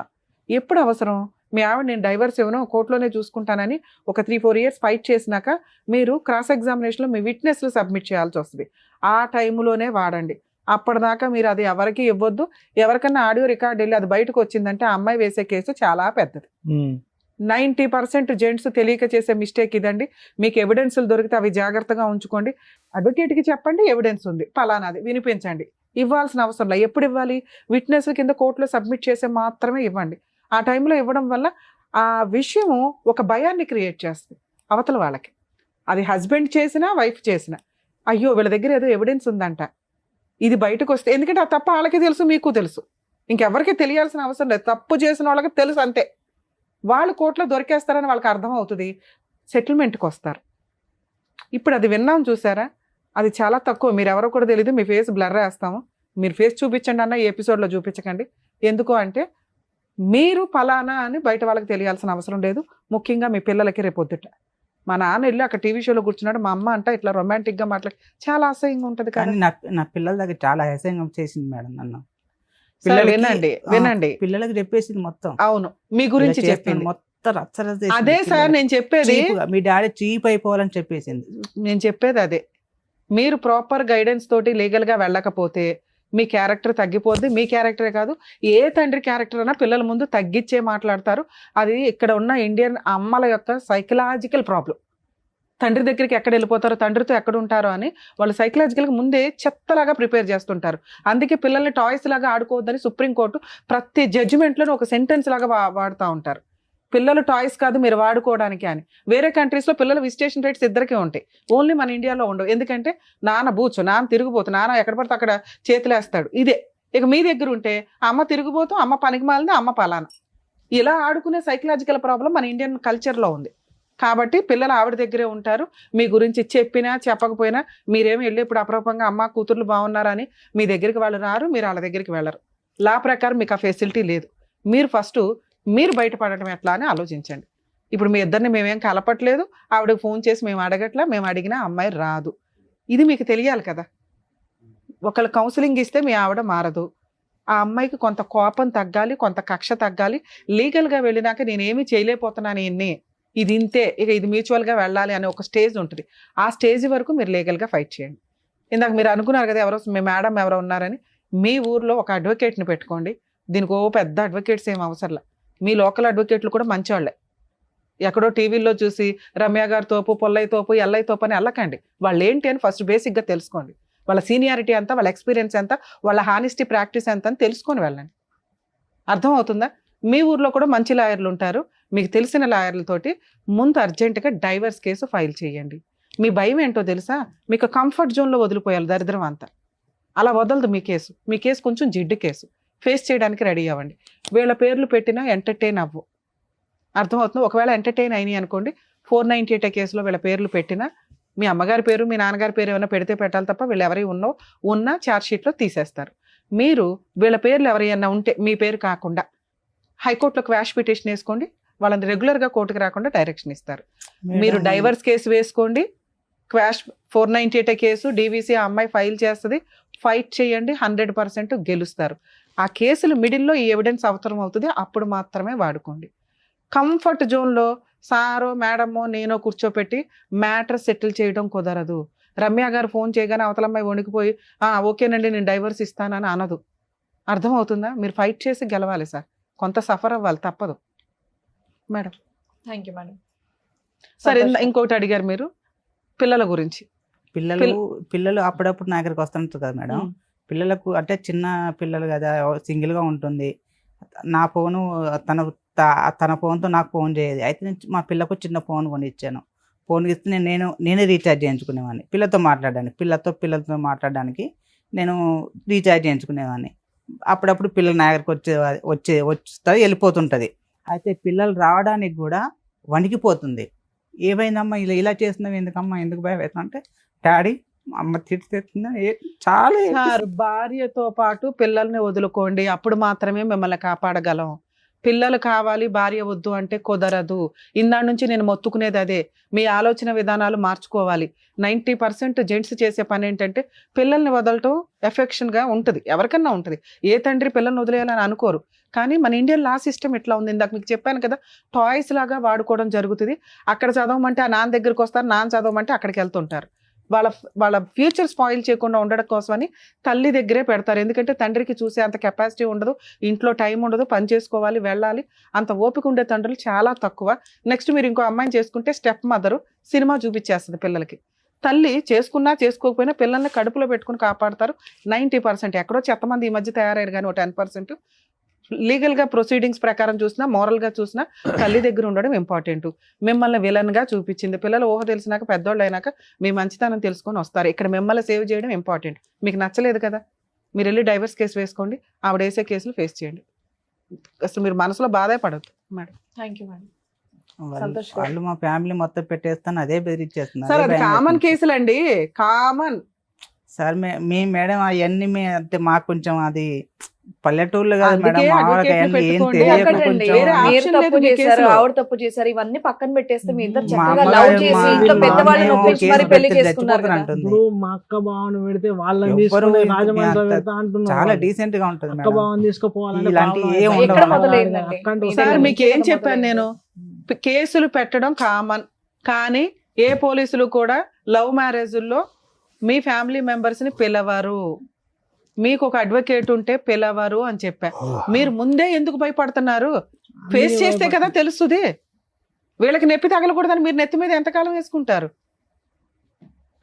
Speaker 3: ఎప్పుడు అవసరం? మీ ఆవిడ నేను డైవర్స్ ఇవ్వను, కోర్టులోనే చూసుకుంటానని ఒక 3-4 years ఫైట్ చేసినాక మీరు క్రాస్ ఎగ్జామినేషన్లో మీ విట్నెస్లు సబ్మిట్ చేయాల్సి వస్తుంది. ఆ టైంలోనే వాడండి. అప్పటిదాకా మీరు అది ఎవరికి ఇవ్వద్దు. ఎవరికన్నా ఆడియో రికార్డ్ వెళ్ళి అది బయటకు వచ్చిందంటే ఆ అమ్మాయి వేసే కేసు చాలా పెద్దది. 90% జెంట్స్ తెలియక చేసే మిస్టేక్ ఇదండి. మీకు ఎవిడెన్స్లు దొరికితే అవి జాగ్రత్తగా ఉంచుకోండి. అడ్వకేట్కి చెప్పండి ఎవిడెన్స్ ఉంది పలానాది వినిపించండి. ఇవ్వాల్సిన అవసరం లేదు. ఎప్పుడు ఇవ్వాలి? విట్నెస్ల కింద కోర్టులో సబ్మిట్ చేసే మాత్రమే ఇవ్వండి. ఆ టైంలో ఇవ్వడం వల్ల ఆ విషయం ఒక భయాన్ని క్రియేట్ చేస్తుంది అవతల వాళ్ళకి. అది హస్బెండ్ చేసినా వైఫ్ చేసినా, అయ్యో వీళ్ళ దగ్గర ఏదో ఎవిడెన్స్ ఉందంట, ఇది బయటకు వస్తే, ఎందుకంటే ఆ తప్పు వాళ్ళకి తెలుసు, మీకు తెలుసు, ఇంకెవరికి తెలియాల్సిన అవసరం లేదు. తప్పు చేసిన వాళ్ళకి తెలుసు అంతే. వాళ్ళు కోర్టులో దొరికేస్తారని వాళ్ళకి అర్థం అవుతుంది, సెటిల్మెంట్కి వస్తారు. ఇప్పుడు అది విన్నాం చూసారా, అది చాలా తక్కువ. మీరు ఎవరో కూడా తెలియదు, మీ ఫేస్ బ్లర్ వేస్తాము, మీరు ఫేస్ చూపించండి అన్న ఈ ఎపిసోడ్లో చూపించకండి. ఎందుకు అంటే మీరు ఫలానా అని బయట వాళ్ళకి తెలియాల్సిన అవసరం లేదు. ముఖ్యంగా మీ పిల్లలకి రేపొద్దుట మా నాన్న వెళ్ళి అక్కడ టీవీ షోలో కూర్చున్నాడు, మా అమ్మ అంట ఇట్లా రొమాంటిక్గా మాట్లాడి చాలా అసహ్యంగా ఉంటుంది. కానీ
Speaker 4: నా పిల్లల దగ్గర చాలా అసహ్యంగా చేసింది మేడం నన్ను.
Speaker 3: వినండి
Speaker 4: పిల్లలకి చెప్పేసింది మొత్తం.
Speaker 3: అవును, మీ గురించి చెప్పింది
Speaker 4: మొత్తం రచ్చరచ్చ.
Speaker 3: అదే సార్ నేను చెప్పేది,
Speaker 4: మీ డాడీ చీప్ అయిపోవాలని చెప్పేసింది.
Speaker 3: నేను చెప్పేది అదే. మీరు ప్రాపర్ గైడెన్స్ తోటి లీగల్గా వెళ్ళకపోతే మీ క్యారెక్టర్ తగ్గిపోద్ది. మీ క్యారెక్టరే కాదు, ఏ తండ్రి క్యారెక్టర్ అయినా పిల్లల ముందు తగ్గించే మాట్లాడతారు. అది ఇక్కడ ఉన్న ఇండియన్ అమ్మల యొక్క సైకలాజికల్ ప్రాబ్లం. తండ్రి దగ్గరికి ఎక్కడ వెళ్ళిపోతారో, తండ్రితో ఎక్కడ ఉంటారో అని వాళ్ళు సైకలాజికల్గా ముందే చెత్తలాగా ప్రిపేర్ చేస్తుంటారు. అందుకే పిల్లల్ని టాయ్స్ లాగా ఆడుకోవద్దని సుప్రీంకోర్టు ప్రతి జడ్జిమెంట్లోనూ ఒక సెంటెన్స్ లాగా వాడుతూ ఉంటారు. పిల్లలు టాయ్స్ కాదు మీరు వాడుకోవడానికి అని. వేరే కంట్రీస్లో పిల్లలు విజిటేషన్ రైట్స్ ఇద్దరికే ఉంటాయి, ఓన్లీ మన ఇండియాలో ఉండవు. ఎందుకంటే నాన్న బూచు, నాన్న తిరిగిపోతు, నాన్న ఎక్కడ పడితే అక్కడ చేతులేస్తాడు, ఇదే. ఇక మీ దగ్గర ఉంటే అమ్మ తిరిగిపోతూ, అమ్మ పనికి మాలింది, అమ్మ పలానా. ఇలా ఆడుకునే సైకలాజికల్ ప్రాబ్లం మన ఇండియన్ కల్చర్లో ఉంది. కాబట్టి పిల్లలు ఆవిడ దగ్గరే ఉంటారు. మీ గురించి చెప్పినా చెప్పకపోయినా మీరేమి వెళ్ళి ఇప్పుడు అప్రూపంగా అమ్మ కూతుర్లు బాగున్నారా అని మీ దగ్గరికి వాళ్ళు రారు, మీరు వాళ్ళ దగ్గరికి వెళ్ళరు. లా ప్రకారం మీకు ఆ ఫెసిలిటీ లేదు. మీరు ఫస్ట్ మీరు బయటపడటం ఎట్లా అని ఆలోచించండి. ఇప్పుడు మీ ఇద్దరిని మేమేం కలపట్లేదు, ఆవిడకి ఫోన్ చేసి మేము అడగట్లా, మేము అడిగినా అమ్మాయి రాదు. ఇది మీకు తెలియాలి కదా. ఒకళ్ళు కౌన్సిలింగ్ ఇస్తే మీ ఆవిడ మారదు. ఆ అమ్మాయికి కొంత కోపం తగ్గాలి, కొంత కక్ష తగ్గాలి. లీగల్గా వెళ్ళినాక నేనేమీ చేయలేకపోతున్నాను ఇన్ని, ఇది ఇంతే, ఇక ఇది మ్యూచువల్గా వెళ్ళాలి అనే ఒక స్టేజ్ ఉంటుంది. ఆ స్టేజ్ వరకు మీరు లీగల్గా ఫైట్ చేయండి. ఇందాక మీరు అనుకున్నారు కదా ఎవరో మీ మేడం ఎవరో ఉన్నారని, మీ ఊర్లో ఒక అడ్వకేట్ని పెట్టుకోండి. దీనికి ఓ పెద్ద అడ్వకేట్స్ ఏం అవసరంలా, మీ లోకల్ అడ్వకేట్లు కూడా మంచివాళ్ళే. ఎక్కడో టీవీల్లో చూసి రమ్య గారి తోపు, పొల్లయ్య తోపు, ఎల్లయ్య తోపు అని వెళ్ళకండి. వాళ్ళు ఏంటి అని ఫస్ట్ బేసిక్గా తెలుసుకోండి. వాళ్ళ సీనియారిటీ ఎంత, వాళ్ళ ఎక్స్పీరియన్స్ ఎంత, వాళ్ళ హానెస్టీ ప్రాక్టీస్ ఎంత అని తెలుసుకొని వెళ్ళండి. అర్థమవుతుందా? మీ ఊర్లో కూడా మంచి లాయర్లు ఉంటారు, మీకు తెలిసిన లాయర్లతోటి ముందు అర్జెంటుగా డైవర్స్ కేసు ఫైల్ చేయండి. మీ భయం ఏంటో తెలుసా, మీకు కంఫర్ట్ జోన్లో వదిలిపోయాలి దరిద్రం అంతా. అలా వదలదు మీ కేసు. మీ కేసు కొంచెం జిడ్డు కేసు, ఫేస్ చేయడానికి రెడీ అవ్వండి. వీళ్ళ పేర్లు పెట్టినా ఎంటర్టైన్ అవ్వు. అర్థమవుతుంది? ఒకవేళ ఎంటర్టైన్ అయినాయి అనుకోండి, 498 కేసులో వీళ్ళ పేర్లు పెట్టినా మీ అమ్మగారి పేరు మీ నాన్నగారి పేరు ఏమైనా పెడితే పెట్టాలి తప్ప వీళ్ళు ఎవరి ఉన్న ఛార్జ్ షీట్లో తీసేస్తారు. మీరు వీళ్ళ పేర్లు ఎవరైనా ఉంటే మీ పేరు కాకుండా హైకోర్టులో క్వాష్ పిటిషన్ వేసుకోండి, వాళ్ళని రెగ్యులర్గా కోర్టుకు రాకుండా డైరెక్షన్ ఇస్తారు. మీరు డైవర్స్ కేసు వేసుకోండి, క్వాష్ 498 కేసు డీవీసీ ఆ అమ్మాయి ఫైల్ చేస్తుంది, ఫైట్ చేయండి, 100% గెలుస్తారు. ఆ కేసులు మిడిల్లో ఈ ఎవిడెన్స్ అవసరం అవుతుంది, అప్పుడు మాత్రమే వాడుకోండి. కంఫర్ట్ జోన్లో సారో మేడమో నేనో కూర్చోపెట్టి మ్యాటర్ సెటిల్ చేయడం కుదరదు. రమ్య గారు ఫోన్ చేయగానే అవతలమ్మాయి వణికిపోయి ఓకేనండి నేను డైవర్స్ ఇస్తానని అనదు. అర్థమవుతుందా? మీరు ఫైట్ చేసి గెలవాలి సార్, కొంత సఫర్ అవ్వాలి, తప్పదు మేడం.
Speaker 6: Thank you madam.
Speaker 3: సరే, ఇంకోటి అడిగారు మీరు పిల్లల గురించి.
Speaker 4: పిల్లలు అప్పుడప్పుడు నా దగ్గరికి వస్తుంటారు కదా మేడం. పిల్లలకు అంటే చిన్న పిల్లలు కదా, సింగిల్గా ఉంటుంది. నా ఫోను తన ఫోన్తో నాకు ఫోన్ చేయదు. అయితే నేను మా పిల్లకు చిన్న ఫోన్ కొనిచ్చాను. ఫోన్ ఇస్తే నేనే రీఛార్జ్ చేయించుకునేవాడిని పిల్లలతో మాట్లాడడానికి నేను రీఛార్జ్ చేయించుకునేవాడిని. అప్పుడప్పుడు పిల్లలు నా దగ్గరికి వస్తుంది వెళ్ళిపోతుంటుంది. అయితే పిల్లలు రావడానికి కూడా వణికిపోతుంది. ఏమైందమ్మా ఇలా చేస్తున్నావు, ఎందుకమ్మా ఎందుకు భయం అవుతుంది అంటే డాడీ అమ్మ తిడుతుందా. చాలా
Speaker 3: భార్యతో పాటు పిల్లల్ని వదులుకోండి, అప్పుడు మాత్రమే మిమ్మల్ని కాపాడగలం. పిల్లలు కావాలి భార్య వద్దు అంటే కుదరదు. ఇందా నుంచి నేను మొత్తుకునేది అదే, మీ ఆలోచన విధానాలు మార్చుకోవాలి. 90% జెంట్స్ చేసే పని ఏంటంటే పిల్లల్ని వదలటం ఎఫెక్షన్గా ఉంటుంది, ఎవరికన్నా ఉంటుంది. ఏ తండ్రి పిల్లల్ని వదిలేయాలని అనుకోరు. కానీ మన ఇండియన్ లా సిస్టమ్ ఎట్లా ఉంది, ఇందాక మీకు చెప్పాను కదా, టాయ్స్ లాగా వాడుకోవడం జరుగుతుంది. అక్కడ చదవమంటే ఆ నాన్న దగ్గరికి వస్తారు, నాన్న చదవమంటే అక్కడికి వెళ్తుంటారు. వాళ్ళ ఫ్యూచర్ స్పాయిల్ చేయకుండా ఉండడం కోసమని తల్లి దగ్గరే పెడతారు. ఎందుకంటే తండ్రికి చూసే అంత కెపాసిటీ ఉండదు, ఇంట్లో టైం ఉండదు, పని చేసుకోవాలి, వెళ్ళాలి, అంత ఓపిక ఉండే తండ్రులు చాలా తక్కువ. నెక్స్ట్ మీరు ఇంకో అమ్మాయిని చేసుకుంటే స్టెప్ మదరు సినిమా చూపించేస్తుంది పిల్లలకి. తల్లి చేసుకున్నా చేసుకోకపోయినా పిల్లల్ని కడుపులో పెట్టుకుని కాపాడతారు 90%. ఎక్కడో చెత్తమంది ఈ మధ్య తయారయ్యారు, కానీ 10% లీగల్గా ప్రొసీడింగ్స్ ప్రకారం చూసినా మోరల్గా చూసినా తల్లి దగ్గర ఉండడం ఇంపార్టెంట్. మిమ్మల్ని విలన్గా చూపించింది. పిల్లలు ఊహ తెలిసినాక పెద్దోళ్ళు అయినాక మీ మంచితనం తెలుసుకొని వస్తారు. ఇక్కడ మిమ్మల్ని సేవ్ చేయడం ఇంపార్టెంట్. మీకు నచ్చలేదు కదా, మీరు వెళ్ళి డైవర్స్ కేసు వేసుకోండి, ఆవిడ వేసే కేసులు ఫేస్ చేయండి. అసలు మీరు మనసులో బాధే పడద్దు మేడం.
Speaker 6: Thank you madam.
Speaker 4: వాళ్ళు మా ఫ్యామిలీ మొత్తం పెట్టేస్తాను అదే బెదిరించేస్తున్నారు
Speaker 3: సార్. అది కామన్ కేసులు అండి, కామన్
Speaker 4: సార్. మీ మేడం అవన్నీ అంటే మాకు కొంచెం అది పల్లెటూర్లు కాదు మేడం,
Speaker 6: ఆవిడ తప్పు చేశారు, ఇవన్నీ పక్కన పెట్టేస్తే మీ ఇద్దరు చక్కగా లవ్ చేసి ఇంట్లో పెద్దవాళ్ళని ఒప్పించి మరి పెళ్లి చేసుకున్నారు.
Speaker 7: ఇప్పుడు మా అక్క బావని పెడితే వాళ్ళని తీసుకుని రాజమండ్రి పెడతా అంటున్నారు.
Speaker 4: చాలా డీసెంట్ గా ఉంటుంది
Speaker 7: అక్క బావని తీసుకుపోవాలంటే
Speaker 6: ఎక్కడ మొదలైందండి
Speaker 3: సార్? మీకు ఏం చెప్పాను నేను, కేసులు పెట్టడం కామన్, కానీ ఏ పోలీసులు కూడా లవ్ మ్యారేజ్ల్లో మీ ఫ్యామిలీ మెంబర్స్ ని పిలవరు. మీకు ఒక అడ్వకేట్ ఉంటే పిలవరు అని చెప్పా. మీరు ముందే ఎందుకు భయపడుతున్నారు? ఫేస్ చేస్తే కదా తెలుస్తుంది. వీళ్ళకి నొప్పి తగలకూడదని మీరు నెత్తి మీద ఎంతకాలం వేసుకుంటారు?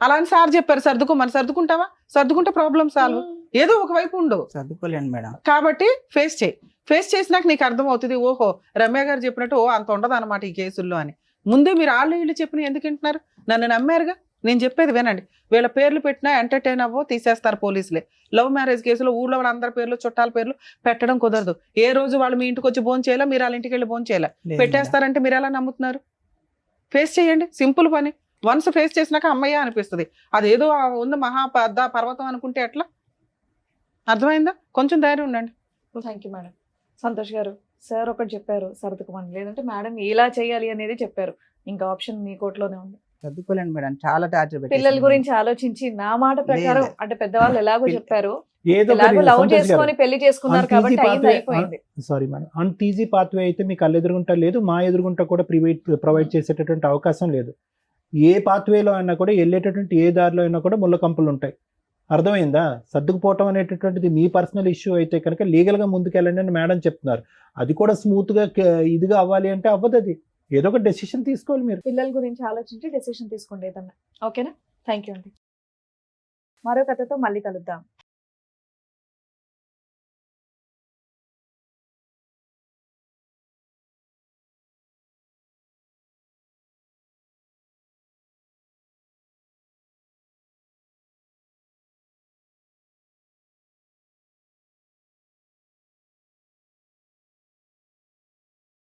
Speaker 3: అలా అని సార్ చెప్పారు సర్దుకోమని. సర్దుకుంటావా? సర్దుకుంటే ప్రాబ్లం సాల్వ్. ఏదో ఒక వైపు ఉండు,
Speaker 4: సర్దుకోలేండి మేడం.
Speaker 3: కాబట్టి ఫేస్ చేయి. ఫేస్ చేసినాక నీకు అర్థం అవుతుంది, ఓహో రమ్య గారు చెప్పినట్టు అంత ఉండదు అనమాట ఈ కేసుల్లో అని. ముందే మీరు వీళ్ళు చెప్పిన ఎందుకు వింటున్నారు? నన్ను నమ్మారుగా, నేను చెప్పేది వినండి. వీళ్ళ పేర్లు పెట్టినా ఎంటర్టైన్ అవ్వో తీసేస్తారు పోలీసులే. లవ్ మ్యారేజ్ కేసులో ఊళ్ళో వాళ్ళ అందరి పేర్లు చుట్టాల పేర్లు పెట్టడం కుదరదు. ఏ రోజు వాళ్ళు మీ ఇంటికి వచ్చి భోజనం చేయాలా, మీరు వాళ్ళ ఇంటికి వెళ్ళి భోజనం చేయాలా, పెట్టేస్తారంటే మీరు ఎలా నమ్ముతున్నారు? ఫేస్ చేయండి, సింపుల్ పని. వన్స్ ఫేస్ చేసినాక అమ్మయ్య అనిపిస్తుంది. అదేదో ఉంది మహా పెద్ద పర్వతం అనుకుంటే ఎట్లా? అర్థమైందా? కొంచెం ధైర్యం ఉండండి.
Speaker 6: Thank you madam. సంతోష్ గారు, సార్ ఒకటి చెప్పారు సర్దుకోమని, లేదంటే మేడం ఇలా చేయాలి అనేది చెప్పారు. ఇంకా ఆప్షన్ మీ కోర్టులోనే ఉంది.
Speaker 4: చదువుకోలేండి మేడం, చాలా టార్చర్.
Speaker 6: పిల్లల గురించి ఆలోచించి నా మాట ప్రకారం అంటే పెద్దవాళ్ళు ఎలాగో చెప్పారు,
Speaker 5: ఏదో
Speaker 6: లవ్ చేసుకొని పెళ్లి చేసుకున్నారు కాబట్టి అయిపోయింది.
Speaker 5: సారీ మేడం, అంత ఈజీ పాత్వే అయితే మీకు కళ్ళు ఎదురుగుంటా లేదు, మా ఎదురుగుంటా కూడా ప్రొవైడ్ చేసేటటువంటి అవకాశం లేదు. ఏ పాత్వేలో అయినా కూడా వెళ్ళేటటువంటి ఏ దారిలో అయినా కూడా ముళ్ళ కంపులు ఉంటాయి. అర్థమైందా? సర్దుకుపోవటం అనేటటువంటిది మీ పర్సనల్ ఇష్యూ అయితే కనుక లీగల్గా ముందుకెళ్ళండి అని మేడం చెప్తున్నారు. అది కూడా స్మూత్గా ఇదిగా అవ్వాలి అంటే అవ్వదు. అది ఏదో ఒక డెసిషన్ తీసుకోవాలి. మీరు
Speaker 6: పిల్లల గురించి ఆలోచించి డెసిషన్ తీసుకోండి ఏదన్నా. ఓకేనా? థ్యాంక్ యూ అండి. మరో కథతో మళ్ళీ కలుద్దాం.